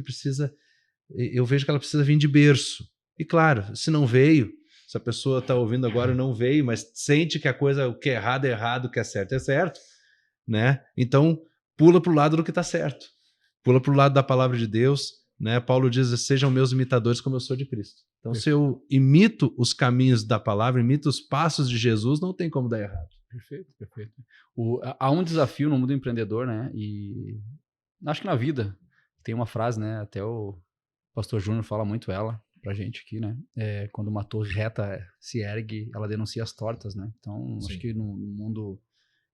eu vejo que ela precisa vir de berço. E claro, se não veio, se a pessoa está ouvindo agora e não veio, mas sente que o que é errado, o que é certo, né? Então, pula para o lado do que está certo. Pula para o lado da palavra de Deus, né? Paulo diz, sejam meus imitadores como eu sou de Cristo. Então, se eu imito os caminhos da palavra, imito os passos de Jesus, não tem como dar errado. Perfeito. Há um desafio no mundo empreendedor, né? E acho que na vida tem uma frase, né? Até o pastor Júnior fala muito ela pra gente aqui, né? Quando uma torre reta se ergue, ela denuncia as tortas, né? Então, Sim. Acho que no mundo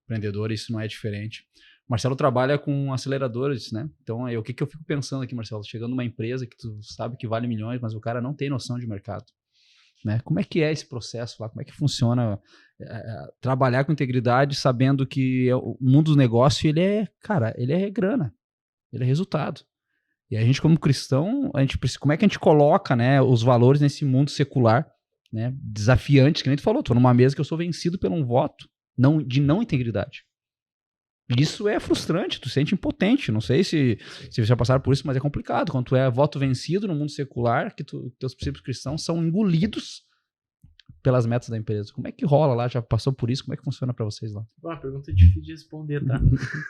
empreendedor isso não é diferente. O Marcelo trabalha com aceleradores, né? Então, o que eu fico pensando aqui, Marcelo? Chegando numa empresa que tu sabe que vale milhões, mas o cara não tem noção de mercado, né? Como é que é esse processo lá? Como é que funciona trabalhar com integridade, sabendo que o mundo dos negócios, ele é grana, ele é resultado. E a gente, como cristão, como é que a gente coloca, né, os valores nesse mundo secular, né, desafiante, que nem tu falou, tô numa mesa que eu sou vencido por um voto de não integridade. Isso é frustrante, tu se sente impotente. Não sei se vocês já passaram por isso, mas é complicado. Quando tu é voto vencido no mundo secular, que teus princípios cristãos são engolidos pelas metas da empresa. Como é que rola lá? Já passou por isso? Como é que funciona para vocês lá? Uma pergunta difícil de responder, tá?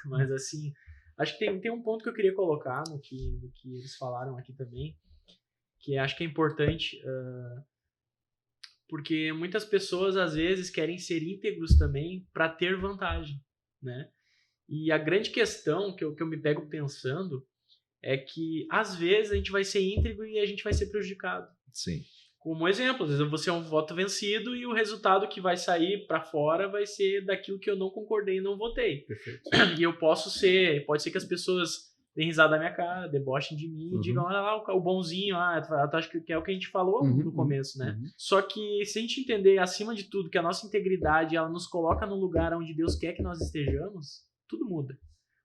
Mas assim, acho que tem um ponto que eu queria colocar no que eles falaram aqui também, que acho que é importante, porque muitas pessoas às vezes querem ser íntegros também para ter vantagem, né? E a grande questão que eu me pego pensando é que às vezes a gente vai ser íntegro e a gente vai ser prejudicado. Sim. Como exemplo, às vezes eu vou ser um voto vencido e o resultado que vai sair para fora vai ser daquilo que eu não concordei e não votei. Perfeito. E eu pode ser que as pessoas deem risada na minha cara, debochem de mim e digam, olha lá o bonzinho, tu acha que é o que a gente falou no começo, né? Só que se a gente entender, acima de tudo, que a nossa integridade, ela nos coloca no lugar onde Deus quer que nós estejamos, tudo muda.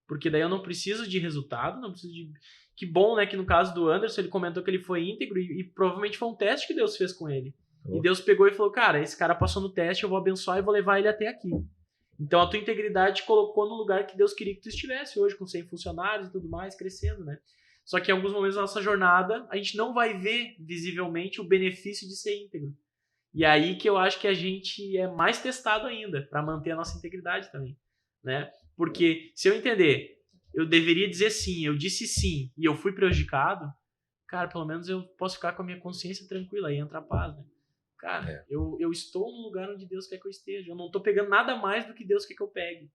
Porque daí eu não preciso de resultado, não preciso de... Que bom, né, que no caso do Anderson, ele comentou que ele foi íntegro e provavelmente foi um teste que Deus fez com ele. E Deus pegou e falou, cara, esse cara passou no teste, eu vou abençoar e vou levar ele até aqui. Então a tua integridade te colocou no lugar que Deus queria que tu estivesse hoje, com 100 funcionários e tudo mais, crescendo, né? Só que em alguns momentos da nossa jornada, a gente não vai ver visivelmente o benefício de ser íntegro. E aí que eu acho que a gente é mais testado ainda, para manter a nossa integridade também, né? Porque se eu entender, eu deveria dizer sim, eu disse sim e eu fui prejudicado, cara, pelo menos eu posso ficar com a minha consciência tranquila e entrar paz, né? Cara, eu estou no lugar onde Deus quer que eu esteja. Eu não estou pegando nada mais do que Deus quer que eu pegue.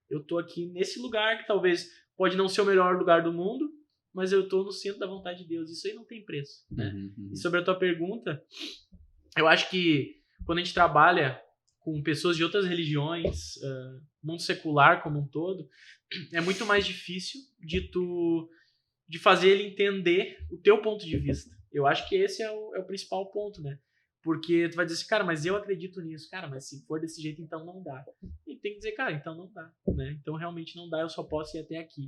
Eu estou aqui nesse lugar que talvez pode não ser o melhor lugar do mundo, mas eu estou no centro da vontade de Deus. Isso aí não tem preço, né? E sobre a tua pergunta, eu acho que quando a gente trabalha com pessoas de outras religiões, mundo secular como um todo, é muito mais difícil de fazer ele entender o teu ponto de vista. Eu acho que esse é o principal ponto, né? Porque tu vai dizer assim, cara, mas eu acredito nisso. Cara, mas se for desse jeito, então não dá. E tem que dizer, cara, então não dá, né? Então realmente não dá, eu só posso ir até aqui.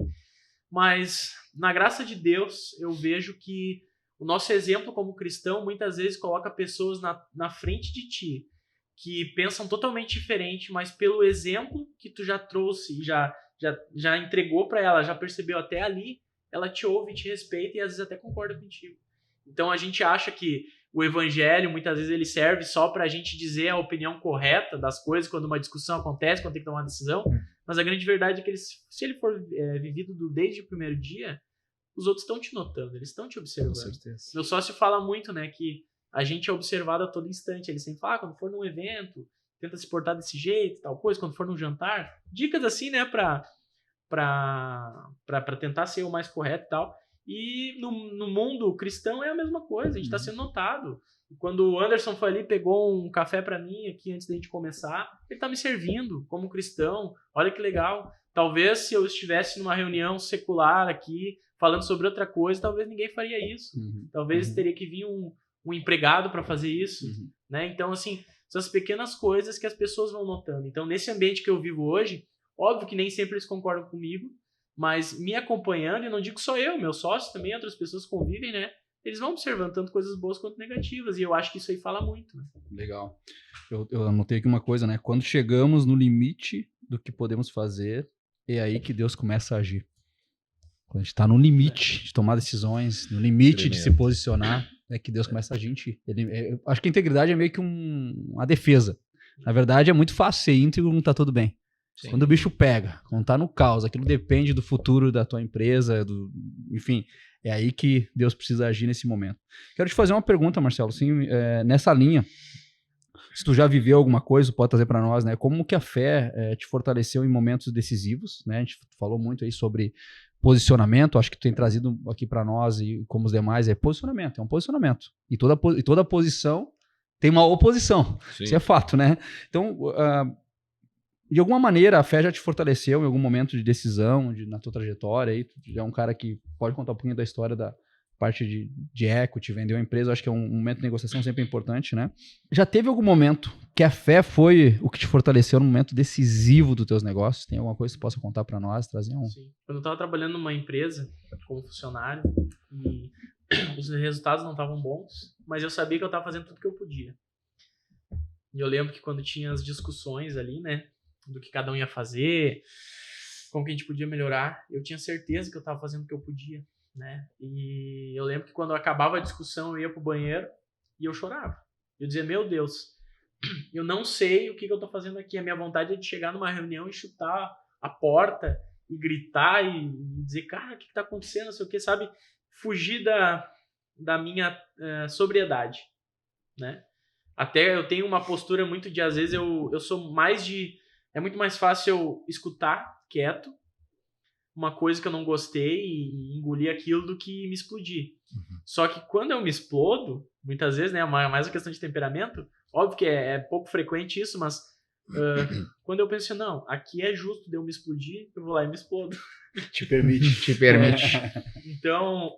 mas na graça de Deus eu vejo que o nosso exemplo como cristão muitas vezes coloca pessoas na frente de ti que pensam totalmente diferente, mas pelo exemplo que tu já trouxe e já entregou para ela, já percebeu até ali, ela te ouve, te respeita e às vezes até concorda contigo. Então a gente acha que o evangelho muitas vezes ele serve só para a gente dizer a opinião correta das coisas quando uma discussão acontece, quando tem que tomar uma decisão, mas a grande verdade é que se ele for vivido desde o primeiro dia, os outros estão te notando, eles estão te observando. Com certeza. Meu sócio fala muito, né, que a gente é observado a todo instante. Ele sempre fala, quando for num evento, tenta se portar desse jeito, tal coisa, quando for num jantar. Dicas assim, né, pra tentar ser o mais correto e tal. E no mundo cristão é a mesma coisa, a gente tá sendo notado. Quando o Anderson foi ali, pegou um café pra mim aqui antes da gente começar, ele tá me servindo como cristão. Olha que legal. Talvez se eu estivesse numa reunião secular aqui, falando sobre outra coisa, talvez ninguém faria isso. Talvez teria que vir um empregado para fazer isso, né? Então, assim, são as pequenas coisas que as pessoas vão notando. Então, nesse ambiente que eu vivo hoje, óbvio que nem sempre eles concordam comigo, mas me acompanhando, e não digo só eu, meu sócio também, outras pessoas convivem, né? Eles vão observando tanto coisas boas quanto negativas, e eu acho que isso aí fala muito, né? Legal. Eu anotei aqui uma coisa, né? Quando chegamos no limite do que podemos fazer, é aí que Deus começa a agir. Quando a gente está no limite de tomar decisões, no limite de se posicionar, é que Deus começa a agir em ti. Acho que a integridade é meio que uma defesa. Na verdade, é muito fácil ser íntegro quando tá tudo bem. Sim. Quando o bicho pega, quando tá no caos, aquilo depende do futuro da tua empresa, enfim, é aí que Deus precisa agir nesse momento. Quero te fazer uma pergunta, Marcelo, assim, nessa linha, se tu já viveu alguma coisa, pode trazer para nós, né? Como que a fé te fortaleceu em momentos decisivos, né? A gente falou muito aí sobre posicionamento, acho que tu tem trazido aqui para nós e como os demais, é um posicionamento. E toda posição tem uma oposição. Sim. Isso é fato, né? Então, de alguma maneira, a fé já te fortaleceu em algum momento de decisão, na tua trajetória, aí tu já é um cara que pode contar um pouquinho da história da parte de equity, vendeu a empresa, acho que é um momento de negociação sempre importante, né? Já teve algum momento que a fé foi o que te fortaleceu no momento decisivo dos teus negócios? Tem alguma coisa que você possa contar para nós, trazer um... Sim. Quando eu estava trabalhando numa empresa como funcionário e os resultados não estavam bons, mas eu sabia que eu estava fazendo tudo que eu podia. E eu lembro que quando tinha as discussões ali, né, do que cada um ia fazer, como que a gente podia melhorar, eu tinha certeza que eu estava fazendo o que eu podia, né? E eu lembro que quando acabava a discussão eu ia pro banheiro e eu chorava. Eu dizia, meu Deus, eu não sei o que eu tô fazendo aqui. A minha vontade é de chegar numa reunião e chutar a porta e gritar e dizer, cara, o que tá acontecendo, não sei o que, sabe? Fugir da minha sobriedade, né? Até eu tenho uma postura muito de, às vezes, eu sou mais de... É muito mais fácil eu escutar quieto uma coisa que eu não gostei e engolir aquilo do que me explodir. Só que quando eu me explodo, muitas vezes, né, mais a questão de temperamento, óbvio que é pouco frequente isso, mas quando eu penso, não, aqui é justo de eu me explodir, eu vou lá e me explodo. Te permite. Te permite. Então,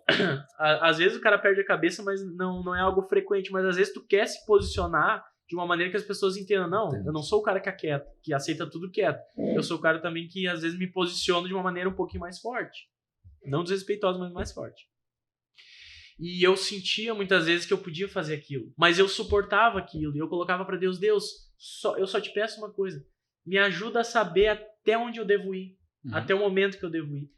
às vezes o cara perde a cabeça, mas não é algo frequente, mas às vezes tu quer se posicionar de uma maneira que as pessoas entendam, não, eu não sou o cara que é quieto, que aceita tudo quieto. Eu sou o cara também que às vezes me posiciono de uma maneira um pouquinho mais forte. Não desrespeitosa, mas mais forte. E eu sentia muitas vezes que eu podia fazer aquilo, mas eu suportava aquilo e eu colocava para Deus, eu só te peço uma coisa, me ajuda a saber até onde eu devo ir, até o momento que eu devo ir.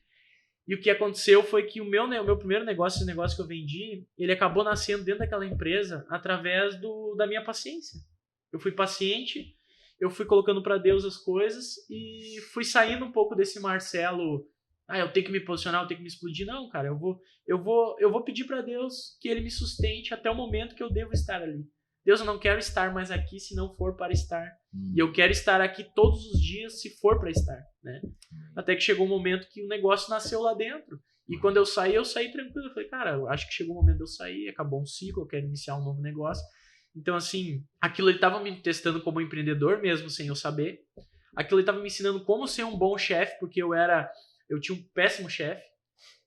E o que aconteceu foi que o meu primeiro negócio, esse negócio que eu vendi, ele acabou nascendo dentro daquela empresa através da minha paciência. Eu fui paciente, eu fui colocando para Deus as coisas e fui saindo um pouco desse Marcelo, eu tenho que me posicionar, eu tenho que me explodir. Não, cara, eu vou pedir para Deus que ele me sustente até o momento que eu devo estar ali. Deus, eu não quero estar mais aqui se não for para estar. E eu quero estar aqui todos os dias se for para estar, né? Até que chegou um momento que o negócio nasceu lá dentro. E quando eu saí tranquilo. Eu falei, cara, eu acho que chegou o momento de eu sair, acabou um ciclo, eu quero iniciar um novo negócio. Então, assim, aquilo ele estava me testando como empreendedor mesmo, sem eu saber. Aquilo ele estava me ensinando como ser um bom chefe, porque eu tinha um péssimo chefe.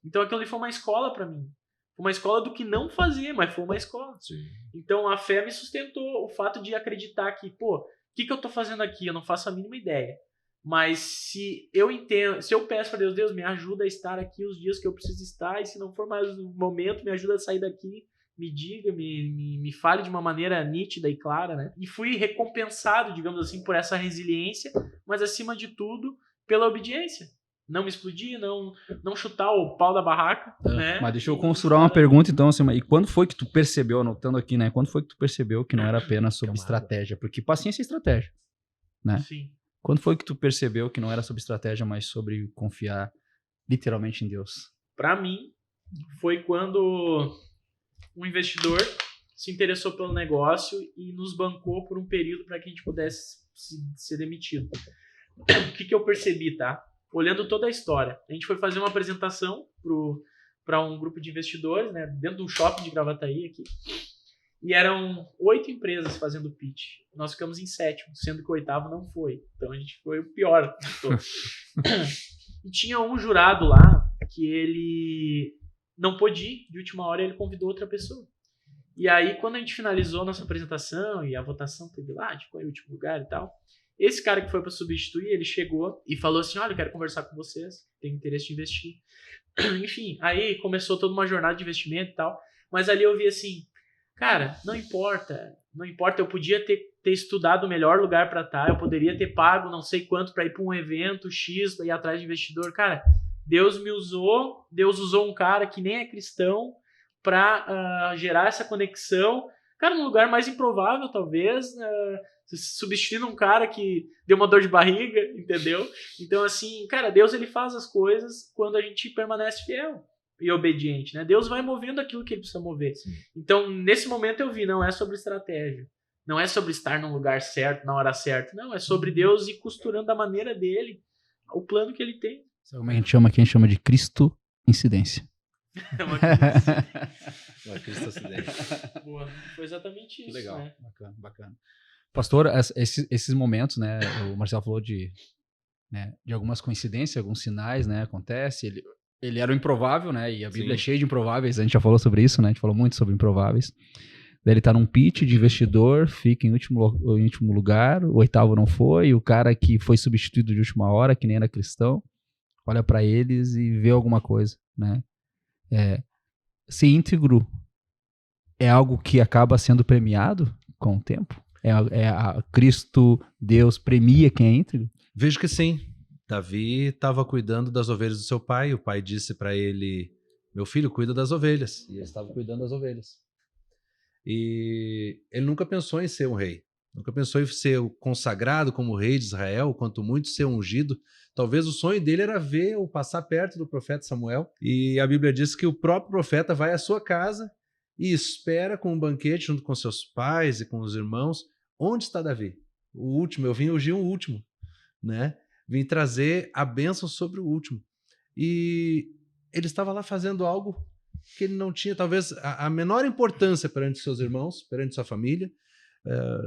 Então, aquilo ali foi uma escola para mim. Uma escola do que não fazer, mas foi uma escola. Sim. Então a fé me sustentou, o fato de acreditar que, o que eu tô fazendo aqui? Eu não faço a mínima ideia. Mas se eu entendo, se eu peço para Deus, Deus, me ajuda a estar aqui os dias que eu preciso estar, e se não for mais o momento, me ajuda a sair daqui, me diga, me fale de uma maneira nítida e clara, né? E fui recompensado, digamos assim, por essa resiliência, mas acima de tudo, pela obediência. Não me explodir, não chutar o pau da barraca, né? Mas deixa eu construir uma pergunta, então, assim, e quando foi que tu percebeu, anotando aqui, né? Quando foi que tu percebeu que não era apenas sobre estratégia? Porque paciência é estratégia, né? Sim. Quando foi que tu percebeu que não era sobre estratégia, mas sobre confiar literalmente em Deus? Para mim, foi quando um investidor se interessou pelo negócio e nos bancou por um período para que a gente pudesse ser demitido. O que eu percebi, tá? Olhando toda a história. A gente foi fazer uma apresentação para um grupo de investidores, né, dentro de um shopping de Gravataí aqui. E eram 8 empresas fazendo pitch. Nós ficamos em 7º, sendo que o 8º não foi. Então a gente foi o pior de todos. E tinha um jurado lá que ele não pôde ir, de última hora ele convidou outra pessoa. E aí, quando a gente finalizou a nossa apresentação e a votação teve lá, a gente ficou em último lugar e tal, esse cara que foi para substituir, ele chegou e falou assim, olha, eu quero conversar com vocês, tenho interesse de investir. Enfim, aí começou toda uma jornada de investimento e tal, mas ali eu vi assim, cara, não importa, eu podia ter estudado o melhor lugar para estar, eu poderia ter pago não sei quanto para ir para um evento X, para ir atrás de investidor, cara, Deus me usou, Deus usou um cara que nem é cristão para gerar essa conexão, cara, num lugar mais improvável talvez, substituindo um cara que deu uma dor de barriga, entendeu? Então assim, cara, Deus ele faz as coisas quando a gente permanece fiel e obediente, né? Deus vai movendo aquilo que ele precisa mover. Sim. Então, nesse momento eu vi, não é sobre estratégia, não é sobre estar no lugar certo, na hora certa, não, é sobre Deus ir costurando da maneira dele o plano que ele tem. Sabe como a gente chama aqui? A gente chama de Cristo incidência. É uma Cristo incidência. Boa, foi exatamente isso. Que legal, né? bacana. Pastor, esses momentos, né, o Marcelo falou de algumas coincidências, alguns sinais, né, acontece, ele era o improvável, né, e a Bíblia é cheia de improváveis, a gente já falou sobre isso, né, a gente falou muito sobre improváveis. Daí ele tá num pitch de investidor, fica em último lugar, o 8º não foi, o cara que foi substituído de última hora, que nem era cristão, olha para eles e vê alguma coisa, né. Ser íntegro é algo que acaba sendo premiado com o tempo? Cristo, Deus, premia quem é íntegro? Vejo que sim. Davi estava cuidando das ovelhas do seu pai. O pai disse para ele, meu filho, cuida das ovelhas. E ele estava cuidando das ovelhas. E ele nunca pensou em ser um rei. Nunca pensou em ser consagrado como rei de Israel, quanto muito ser ungido. Talvez o sonho dele era ver ou passar perto do profeta Samuel. E a Bíblia diz que o próprio profeta vai à sua casa e espera com um banquete junto com seus pais e com os irmãos. Onde está Davi? O último. Eu vim ungir o último, né? Vim trazer a bênção sobre o último. E ele estava lá fazendo algo que ele não tinha, talvez, a menor importância perante seus irmãos, perante sua família,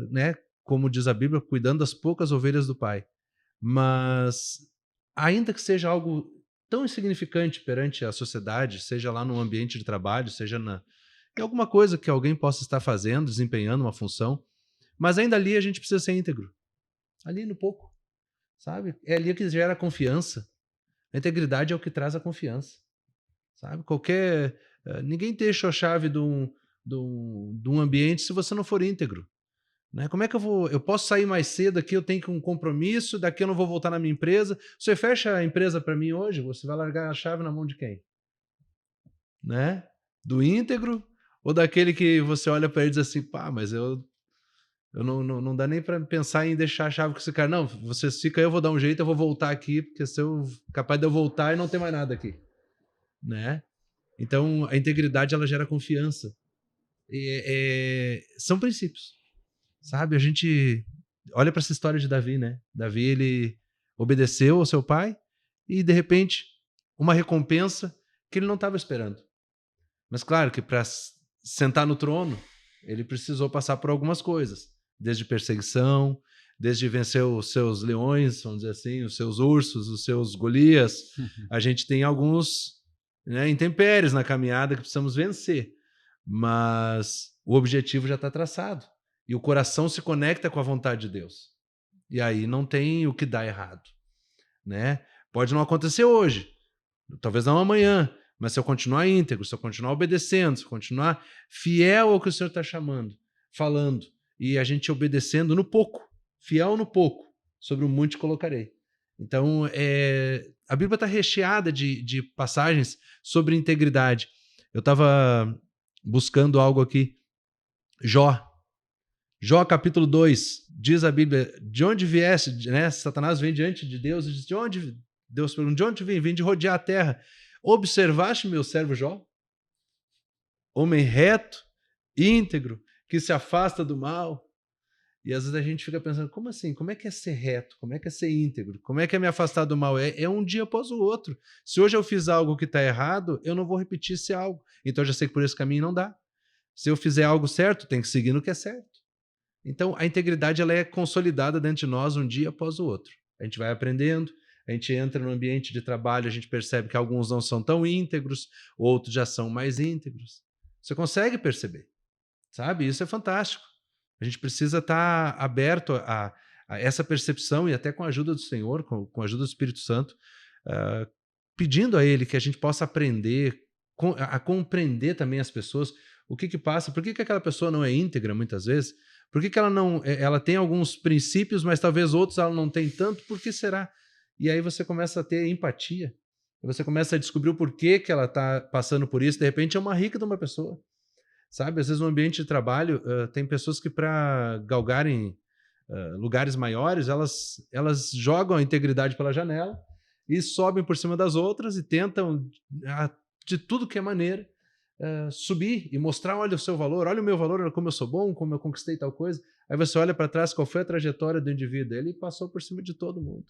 né? Como diz a Bíblia, cuidando das poucas ovelhas do pai. Mas, ainda que seja algo tão insignificante perante a sociedade, seja lá no ambiente de trabalho, seja em alguma coisa que alguém possa estar fazendo, desempenhando uma função, mas ainda ali a gente precisa ser íntegro. Ali no pouco, sabe? É ali que gera confiança. A integridade é o que traz a confiança, sabe? Ninguém deixa a chave de um ambiente se você não for íntegro. Né? Como é que eu posso sair mais cedo aqui, eu tenho um compromisso, daqui eu não vou voltar na minha empresa. Você fecha a empresa para mim hoje, você vai largar a chave na mão de quem? Né? Do íntegro ou daquele que você olha para ele e diz assim, pá, mas eu não dá nem para pensar em deixar a chave com esse cara. Não, você fica aí, eu vou dar um jeito, eu vou voltar aqui, porque se eu capaz de eu voltar e não ter mais nada aqui. Né? Então, a integridade, ela gera confiança. São princípios. Sabe? A gente olha para essa história de Davi, né? Davi, ele obedeceu ao seu pai e, de repente, uma recompensa que ele não estava esperando. Mas, claro, que para sentar no trono, ele precisou passar por algumas coisas. Desde perseguição, desde vencer os seus leões, vamos dizer assim, os seus ursos, os seus Golias. A gente tem alguns, né, intempéries na caminhada que precisamos vencer. Mas o objetivo já está traçado. E o coração se conecta com a vontade de Deus. E aí não tem o que dar errado. né? Pode não acontecer hoje, talvez não amanhã, mas se eu continuar íntegro, se eu continuar obedecendo, se eu continuar fiel ao que o Senhor está falando, e a gente obedecendo no pouco, fiel no pouco, sobre o muito te colocarei. Então, a Bíblia está recheada de passagens sobre integridade. Eu estava buscando algo aqui. Jó capítulo 2, diz a Bíblia, de onde viesse, né? Satanás vem diante de Deus e diz, Deus pergunta, de onde vem? Vem de rodear a terra. Observaste meu servo Jó? Homem reto, íntegro, que se afasta do mal. E às vezes a gente fica pensando, como assim? Como é que é ser reto? Como é que é ser íntegro? Como é que é me afastar do mal? É um dia após o outro. Se hoje eu fiz algo que está errado, eu não vou repetir esse algo. Então eu já sei que por esse caminho não dá. Se eu fizer algo certo, tem que seguir no que é certo. Então a integridade ela é consolidada dentro de nós um dia após o outro. A gente vai aprendendo, a gente entra no ambiente de trabalho, a gente percebe que alguns não são tão íntegros, outros já são mais íntegros. Você consegue perceber, sabe? Isso é fantástico. A gente precisa estar aberto a essa percepção e até com a ajuda do Senhor, com a ajuda do Espírito Santo, pedindo a Ele que a gente possa aprender a compreender também as pessoas, o que passa, por que aquela pessoa não é íntegra muitas vezes, por que ela tem alguns princípios, mas talvez outros ela não tem tanto, por que será? E aí você começa a ter empatia, você começa a descobrir o porquê que ela está passando por isso, de repente é uma rica de uma pessoa. Sabe, às vezes no ambiente de trabalho tem pessoas que para galgarem lugares maiores, elas jogam a integridade pela janela e sobem por cima das outras e tentam, de tudo que é maneira, subir e mostrar, olha o seu valor, olha o meu valor, olha como eu sou bom, como eu conquistei tal coisa. Aí você olha para trás, qual foi a trajetória do indivíduo? Ele passou por cima de todo mundo,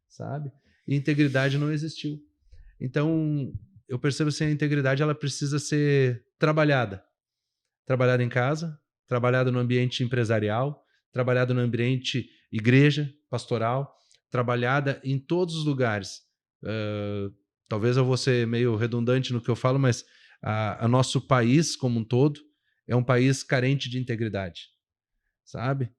sabe? E integridade não existiu. Então, eu percebo assim, a integridade ela precisa ser trabalhada em casa, trabalhada no ambiente empresarial, trabalhada no ambiente igreja, pastoral, trabalhada em todos os lugares. Talvez eu vou ser meio redundante no que eu falo, mas a nosso país como um todo é um país carente de integridade, sabe?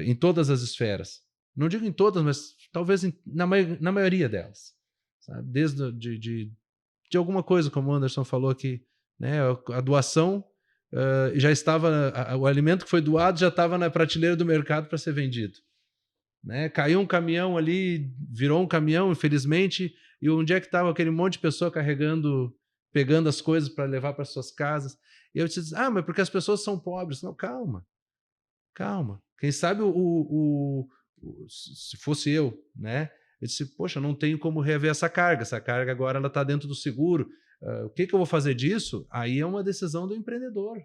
Em todas as esferas. Não digo em todas, mas talvez na maioria delas. Sabe? Desde de alguma coisa, como o Anderson falou aqui, né? A doação já estava, o alimento que foi doado já estava na prateleira do mercado para ser vendido. Né? Caiu um caminhão ali, virou um caminhão, infelizmente, e onde é que estava aquele monte de pessoa pegando as coisas para levar para suas casas? E eu disse, mas porque as pessoas são pobres. Não, calma. Quem sabe se fosse eu, né? Eu disse, poxa, não tenho como reaver essa carga agora ela está dentro do seguro. O que eu vou fazer disso? Aí é uma decisão do empreendedor.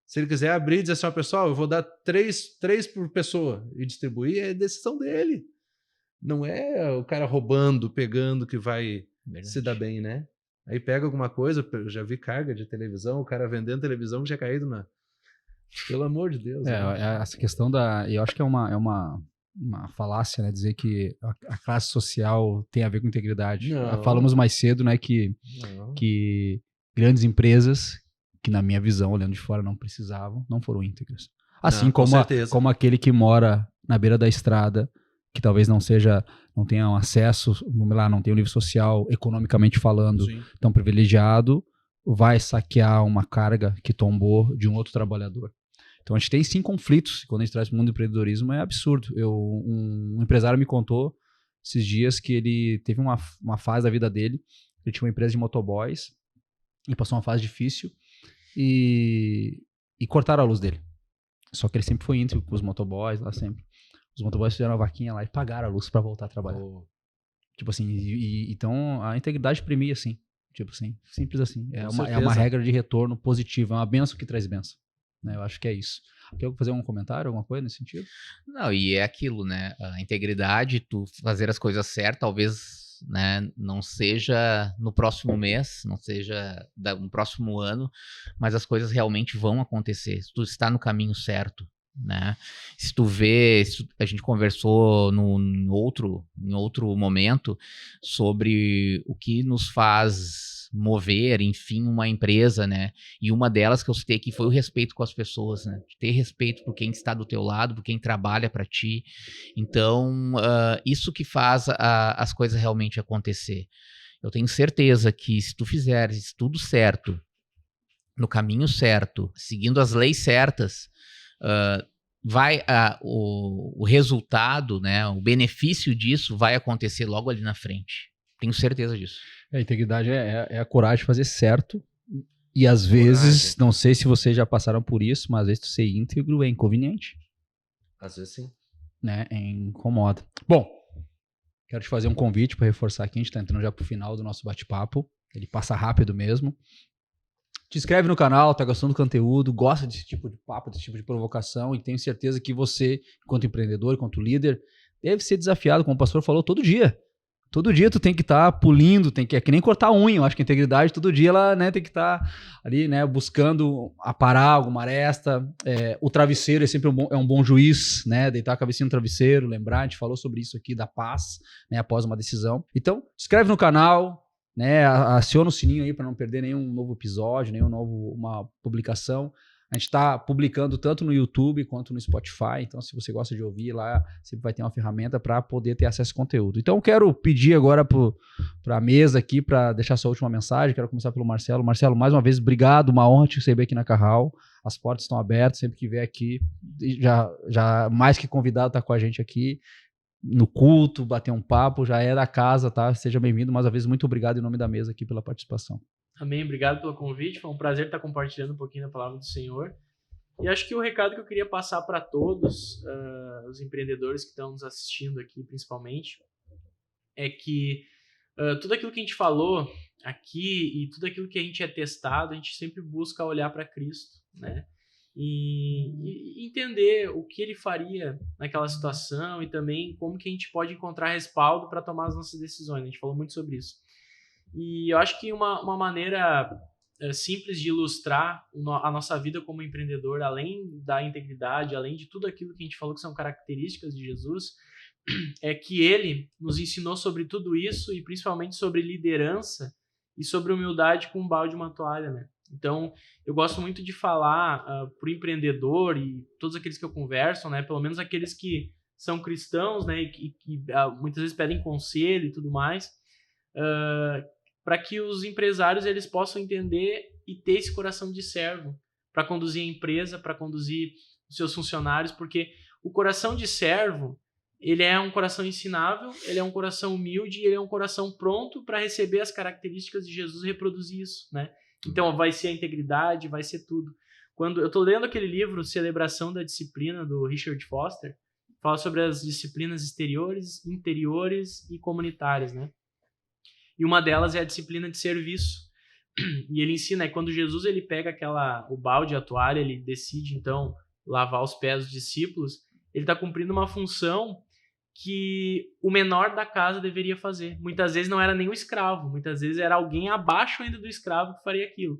Se ele quiser abrir e dizer assim, pessoal, eu vou dar 3 por pessoa e distribuir, é decisão dele. Não é o cara roubando, pegando que vai se dar bem, né? Aí pega alguma coisa, eu já vi carga de televisão, o cara vendendo televisão que já caído na... Pelo amor de Deus. Essa questão eu acho que é uma falácia, né? Dizer que a classe social tem a ver com integridade. Não. Falamos mais cedo, né? Que grandes empresas, que na minha visão, olhando de fora, não precisavam, não foram íntegras. Assim como aquele que mora na beira da estrada, que talvez não tenha um acesso, vamos lá, não tem um nível social, economicamente falando, Sim. tão privilegiado, vai saquear uma carga que tombou de um outro trabalhador. Então a gente tem sim conflitos, quando a gente traz para o mundo do empreendedorismo é absurdo. Um empresário me contou esses dias que ele teve uma fase da vida dele, ele tinha uma empresa de motoboys, e passou uma fase difícil, e cortaram a luz dele. Só que ele sempre foi íntegro com os motoboys lá sempre. Os motoboys fizeram uma vaquinha lá e pagaram a luz para voltar a trabalhar. Tipo assim, então a integridade premia assim. Tipo assim, simples assim. É uma regra de retorno positiva, é uma benção que traz benção. Né? Eu acho que é isso. Quer fazer um comentário, alguma coisa nesse sentido? Não, e é aquilo, né? A integridade, tu fazer as coisas certas, talvez, né, não seja no próximo mês, não seja no próximo ano, mas as coisas realmente vão acontecer. Se tu está no caminho certo, né? Se tu vê, a gente conversou em outro momento sobre o que nos faz mover, enfim, uma empresa, né? E uma delas que eu citei aqui foi o respeito com as pessoas, né? Ter respeito por quem está do teu lado, por quem trabalha para ti. Então, isso que faz as coisas realmente acontecer. Eu tenho certeza que se tu fizeres tudo certo, no caminho certo, seguindo as leis certas, o resultado, né, o benefício disso vai acontecer logo ali na frente. Tenho certeza disso. A integridade é a coragem de fazer certo. E às vezes, não sei se vocês já passaram por isso, mas às vezes tu ser íntegro é inconveniente. Às vezes sim. Né? Incomoda. Bom, quero te fazer um convite para reforçar aqui. A gente está entrando já pro final do nosso bate-papo. Ele passa rápido mesmo. Te inscreve no canal, tá gostando do conteúdo, gosta desse tipo de papo, desse tipo de provocação, e tenho certeza que você, enquanto empreendedor, enquanto líder, deve ser desafiado, como o pastor falou, todo dia. Todo dia tu tem que estar pulindo, é que nem cortar a unha. Eu acho que a integridade, todo dia, ela, né, tem que estar ali, né, buscando aparar alguma aresta. O travesseiro é sempre um bom juiz, né, deitar a cabecinha no travesseiro, lembrar, a gente falou sobre isso aqui, da paz, né, após uma decisão. Então, se inscreve no canal, né, aciona o sininho aí para não perder nenhum novo episódio, uma publicação. A gente está publicando tanto no YouTube quanto no Spotify, então se você gosta de ouvir lá, sempre vai ter uma ferramenta para poder ter acesso ao conteúdo. Então eu quero pedir agora para a mesa aqui para deixar sua última mensagem. Quero começar pelo Marcelo. Marcelo, mais uma vez, obrigado, uma honra te receber aqui na Carral. As portas estão abertas, sempre que vier aqui, já mais que convidado tá com a gente aqui no culto, bater um papo, já é da casa, tá? Seja bem-vindo, mais uma vez, muito obrigado em nome da mesa aqui pela participação. Amém, obrigado pelo convite, foi um prazer estar compartilhando um pouquinho da palavra do Senhor. E acho que o recado que eu queria passar para todos, os empreendedores que estão nos assistindo aqui, principalmente, é que tudo aquilo que a gente falou aqui e tudo aquilo que a gente é testado, a gente sempre busca olhar para Cristo, né? E entender o que ele faria naquela situação e também como que a gente pode encontrar respaldo para tomar as nossas decisões. A gente falou muito sobre isso. E eu acho que uma maneira simples de ilustrar a nossa vida como empreendedor, além da integridade, além de tudo aquilo que a gente falou que são características de Jesus, é que ele nos ensinou sobre tudo isso e principalmente sobre liderança e sobre humildade com um balde de uma toalha, né? Então, eu gosto muito de falar para o empreendedor e todos aqueles que eu converso, né, pelo menos aqueles que são cristãos, né, e que muitas vezes pedem conselho e tudo mais, para que os empresários eles possam entender e ter esse coração de servo para conduzir a empresa, para conduzir os seus funcionários, porque o coração de servo, ele é um coração ensinável, ele é um coração humilde, ele é um coração pronto para receber as características de Jesus e reproduzir isso, né? Então vai ser a integridade, vai ser tudo. Quando eu estou lendo aquele livro Celebração da Disciplina, do Richard Foster, fala sobre as disciplinas exteriores, interiores e comunitárias, né? E uma delas é a disciplina de serviço. E ele ensina, quando Jesus ele pega o balde, a toalha, ele decide então lavar os pés dos discípulos, ele está cumprindo uma função que o menor da casa deveria fazer. Muitas vezes não era nem o escravo, muitas vezes era alguém abaixo ainda do escravo que faria aquilo.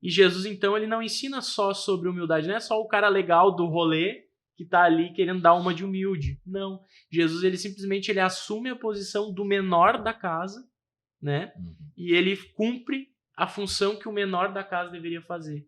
E Jesus, então, ele não ensina só sobre humildade, não é só o cara legal do rolê que está ali querendo dar uma de humilde. Não. Jesus, ele simplesmente ele assume a posição do menor da casa, né? E ele cumpre a função que o menor da casa deveria fazer.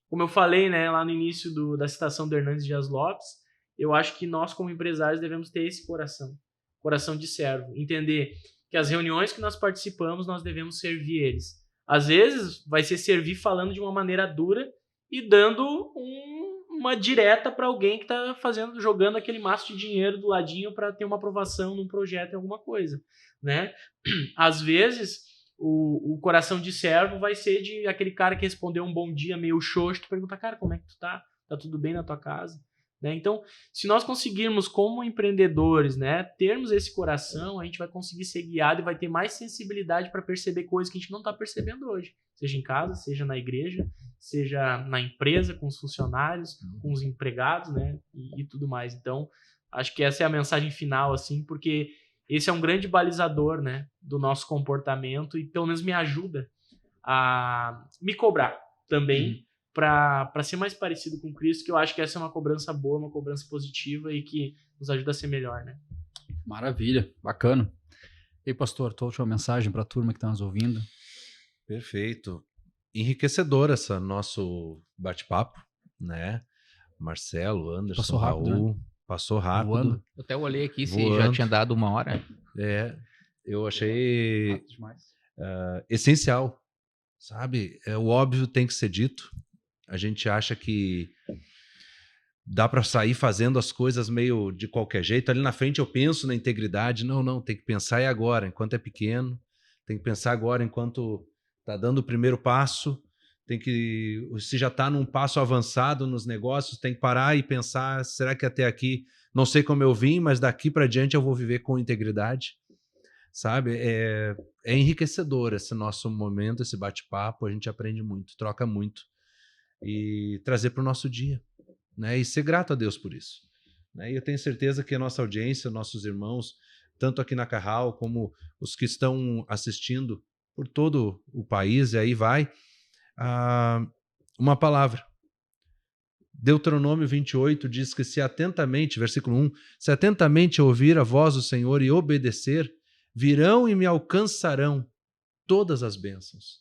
Como eu falei, né, lá no início da citação do Hernandes Dias Lopes, eu acho que nós, como empresários, devemos ter esse coração de servo. Entender que as reuniões que nós participamos, nós devemos servir eles. Às vezes, vai ser servir falando de uma maneira dura e dando uma direta para alguém que está jogando aquele maço de dinheiro do ladinho para ter uma aprovação num projeto em alguma coisa, né? Às vezes, o coração de servo vai ser de aquele cara que respondeu um bom dia meio xoxo, tu pergunta, cara, como é que tu tá? Tá tudo bem na tua casa? Né? Então, se nós conseguirmos, como empreendedores, né, termos esse coração, a gente vai conseguir ser guiado e vai ter mais sensibilidade para perceber coisas que a gente não está percebendo hoje. Seja em casa, seja na igreja, seja na empresa, com os funcionários, com os empregados, né, e tudo mais. Então, acho que essa é a mensagem final, assim, porque esse é um grande balizador, né, do nosso comportamento e pelo menos me ajuda a me cobrar também, para ser mais parecido com Cristo, que eu acho que essa é uma cobrança boa, uma cobrança positiva e que nos ajuda a ser melhor, né? Maravilha, bacana. E aí, pastor, tua última mensagem para a turma que está nos ouvindo? Perfeito. Enriquecedor esse nosso bate-papo, né? Marcelo, Anderson, Passou rápido, Raul, passou rápido. Voando. Eu até olhei aqui se Voando. já tinha dado 1 hora. Eu achei Rápido demais. essencial, sabe? O óbvio tem que ser dito. A gente acha que dá para sair fazendo as coisas meio de qualquer jeito. Ali na frente eu penso na integridade. Não, tem que pensar agora, enquanto é pequeno. Tem que pensar agora enquanto está dando o primeiro passo. Se já está num passo avançado nos negócios, tem que parar e pensar, será que até aqui, não sei como eu vim, mas daqui para diante eu vou viver com integridade, sabe? É enriquecedor esse nosso momento, esse bate-papo, a gente aprende muito, troca muito e trazer para o nosso dia, né? E ser grato a Deus por isso, né? E eu tenho certeza que a nossa audiência, nossos irmãos, tanto aqui na Carral como os que estão assistindo por todo o país, e aí vai, uma palavra. Deuteronômio 28 diz que se atentamente, versículo 1, se atentamente ouvir a voz do Senhor e obedecer, virão e me alcançarão todas as bênçãos.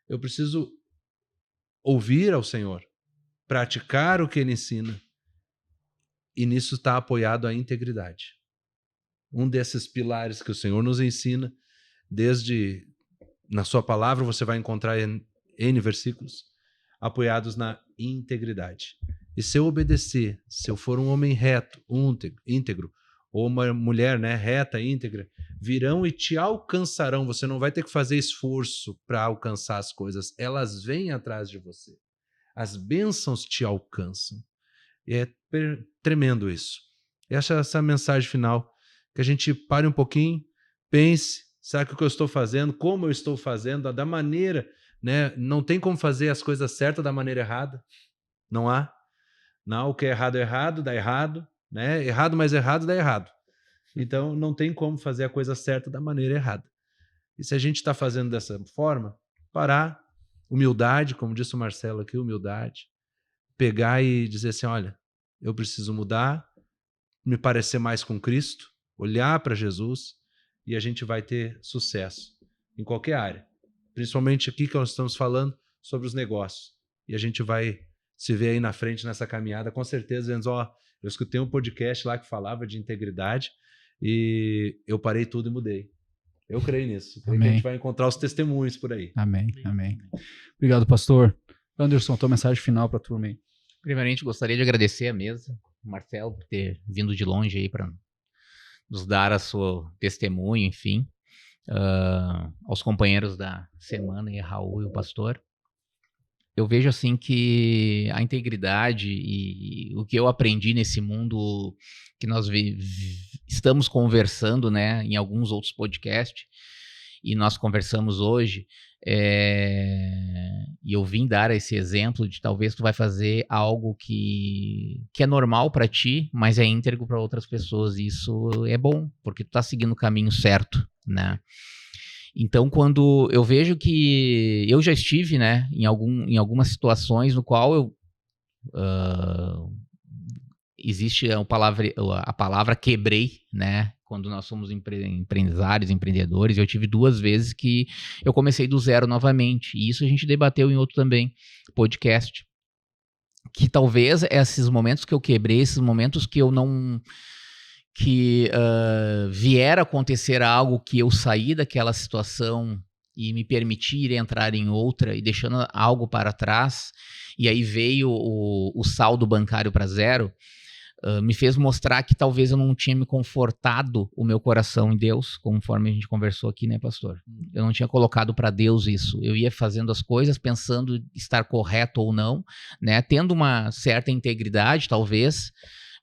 Eu preciso ouvir ao Senhor, praticar o que Ele ensina, e nisso está apoiado a integridade. Um desses pilares que o Senhor nos ensina, desde na sua palavra você vai encontrar N versículos apoiados na integridade. E se eu obedecer, se eu for um homem reto, íntegro, ou uma mulher, né, reta, íntegra, virão e te alcançarão. Você não vai ter que fazer esforço para alcançar as coisas. Elas vêm atrás de você. As bênçãos te alcançam. E é tremendo isso. Essa mensagem final. Que a gente pare um pouquinho, pense, será que o que eu estou fazendo, como eu estou fazendo, da maneira, né? Não tem como fazer as coisas certas da maneira errada. Não há. Não, o que é errado, dá errado, né? Errado mais errado, dá errado. Então, não tem como fazer a coisa certa da maneira errada. E se a gente está fazendo dessa forma, parar, humildade, como disse o Marcelo aqui, humildade, pegar e dizer assim, olha, eu preciso mudar, me parecer mais com Cristo, olhar para Jesus, e a gente vai ter sucesso em qualquer área. Principalmente aqui que nós estamos falando sobre os negócios. E a gente vai se ver aí na frente nessa caminhada, com certeza, dizendo, eu escutei um podcast lá que falava de integridade e eu parei tudo e mudei. Eu creio nisso. Creio que a gente vai encontrar os testemunhos por aí. Amém. Obrigado, pastor. Anderson, tua mensagem final para a turma aí. Primeiramente, gostaria de agradecer a mesa, o Marcelo, por ter vindo de longe aí para nos dar a sua testemunho, enfim, aos companheiros da semana, e Raul e o pastor. Eu vejo assim que a integridade e o que eu aprendi nesse mundo que nós estamos conversando, né, em alguns outros podcasts, e nós conversamos hoje, e eu vim dar esse exemplo de talvez tu vai fazer algo que é normal para ti, mas é íntegro para outras pessoas, e isso é bom, porque tu tá seguindo o caminho certo, né? Então, quando eu vejo que eu já estive, né, em algumas situações no qual existe a palavra quebrei, né? Quando nós somos empresários, empreendedores, eu tive 2 vezes que eu comecei do zero novamente. E isso a gente debateu em outro também podcast. Que talvez esses momentos que eu quebrei, esses momentos que eu não... que vier a acontecer algo que eu saí daquela situação e me permitir entrar em outra e deixando algo para trás, e aí veio o saldo bancário para zero, me fez mostrar que talvez eu não tinha me confortado o meu coração em Deus, conforme a gente conversou aqui, né, pastor? Eu não tinha colocado para Deus isso. Eu ia fazendo as coisas pensando estar correto ou não, né? Tendo uma certa integridade, talvez,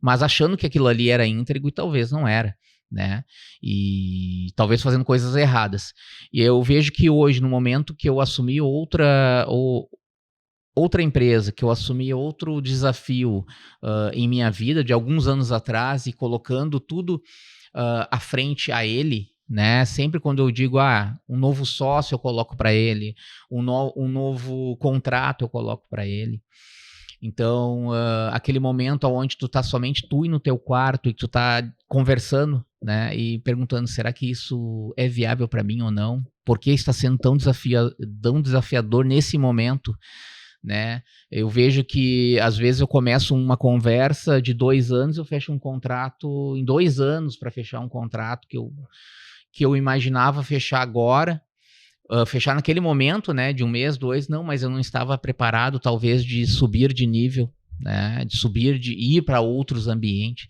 mas achando que aquilo ali era íntegro e talvez não era, né? E talvez fazendo coisas erradas. E eu vejo que hoje, no momento que eu assumi outra empresa, que eu assumi outro desafio em minha vida, de alguns anos atrás, e colocando tudo à frente a ele, né? Sempre quando eu digo, um novo sócio eu coloco para ele, um novo contrato eu coloco para ele. Então, aquele momento onde tu tá somente tu e no teu quarto e tu tá conversando, né? E perguntando, será que isso é viável para mim ou não? Por que está sendo tão desafiador nesse momento, né? Eu vejo que às vezes eu começo uma conversa de 2 anos, eu fecho um contrato em 2 anos para fechar um contrato que eu imaginava fechar agora, fechar naquele momento, né? De 1 mês, 2, não, mas eu não estava preparado talvez de subir de nível, né, de ir para outros ambientes.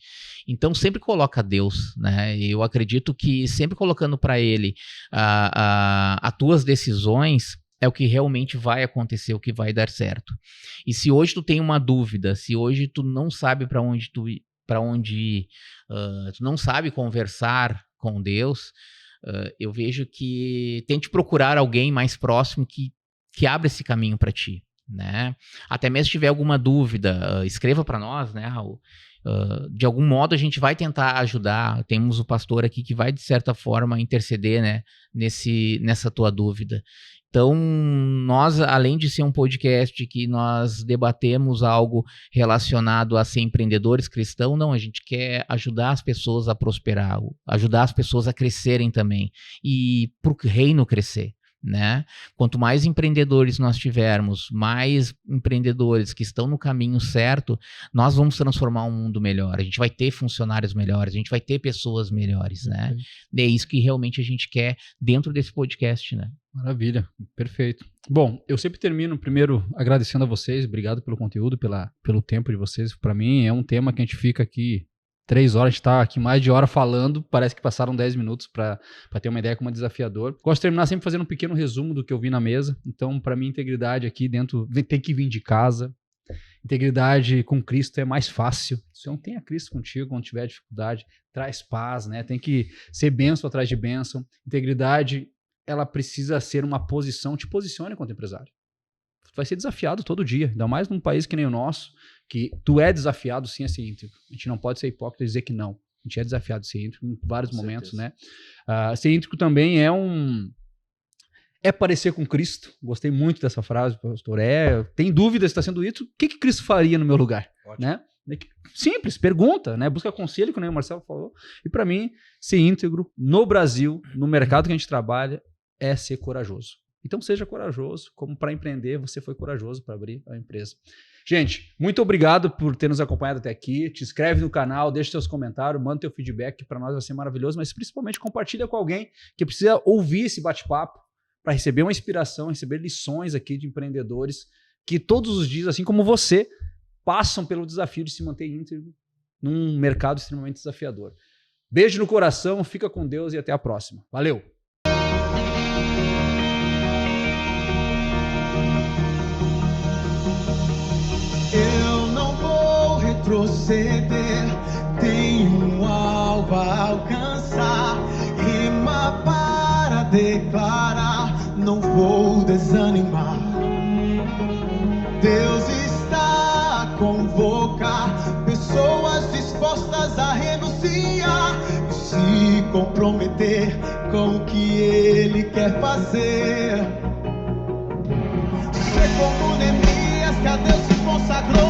Então sempre coloca Deus, né? Eu acredito que sempre colocando para Ele as tuas decisões é o que realmente vai acontecer, o que vai dar certo. E se hoje tu tem uma dúvida, se hoje tu não sabe para onde ir, tu não sabe conversar com Deus, eu vejo que tente procurar alguém mais próximo que abra esse caminho para ti, né? Até mesmo se tiver alguma dúvida, escreva para nós, né, Raul? De algum modo a gente vai tentar ajudar. Temos o pastor aqui que vai de certa forma interceder, né, nessa tua dúvida. Então nós, além de ser um podcast que nós debatemos algo relacionado a ser empreendedores cristãos, não, a gente quer ajudar as pessoas a prosperar, ajudar as pessoas a crescerem também e para o reino crescer, né? Quanto mais empreendedores nós tivermos, mais empreendedores que estão no caminho certo, nós vamos transformar um mundo melhor. A gente vai ter funcionários melhores, a gente vai ter pessoas melhores, né? É isso que realmente a gente quer dentro desse podcast, né? Maravilha, perfeito. Bom, eu sempre termino primeiro agradecendo a vocês, obrigado pelo conteúdo, pelo tempo de vocês. Para mim é um tema que a gente fica aqui 3 horas, a gente tá aqui mais de hora falando, parece que passaram 10 minutos para ter uma ideia como é desafiador. Gosto de terminar sempre fazendo um pequeno resumo do que eu vi na mesa. Então, para mim, integridade aqui dentro tem que vir de casa. Integridade com Cristo é mais fácil. Se não tenha Cristo contigo, quando tiver dificuldade, traz paz, né? Tem que ser bênção atrás de bênção. Integridade, ela precisa ser uma posição, te posicione enquanto empresário. Tu vai ser desafiado todo dia, ainda mais num país que nem o nosso, que tu é desafiado sim a ser íntegro. A gente não pode ser hipócrita e dizer que não. A gente é desafiado a ser íntegro em vários momentos, né? Ser íntegro também é parecer com Cristo. Gostei muito dessa frase, pastor. Tem dúvida se está sendo isso? O que Cristo faria no meu lugar? Né? Simples, pergunta, né? Busca conselho, como o Marcelo falou. E para mim, ser íntegro no Brasil, no mercado que a gente trabalha, é ser corajoso. Então seja corajoso, como para empreender, você foi corajoso para abrir a empresa. Gente, muito obrigado por ter nos acompanhado até aqui. Te inscreve no canal, deixa seus comentários, manda teu feedback, que para nós vai ser maravilhoso, mas principalmente compartilha com alguém que precisa ouvir esse bate-papo para receber uma inspiração, receber lições aqui de empreendedores que todos os dias, assim como você, passam pelo desafio de se manter íntegro num mercado extremamente desafiador. Beijo no coração, fica com Deus e até a próxima. Valeu! Eu não vou retroceder, tenho um alvo a alcançar, rima para declarar, não vou desanimar. Deus está a convocar pessoas dispostas a renunciar e se comprometer com o que Ele quer fazer. Ser como Neemias, que a Deus se consagrou.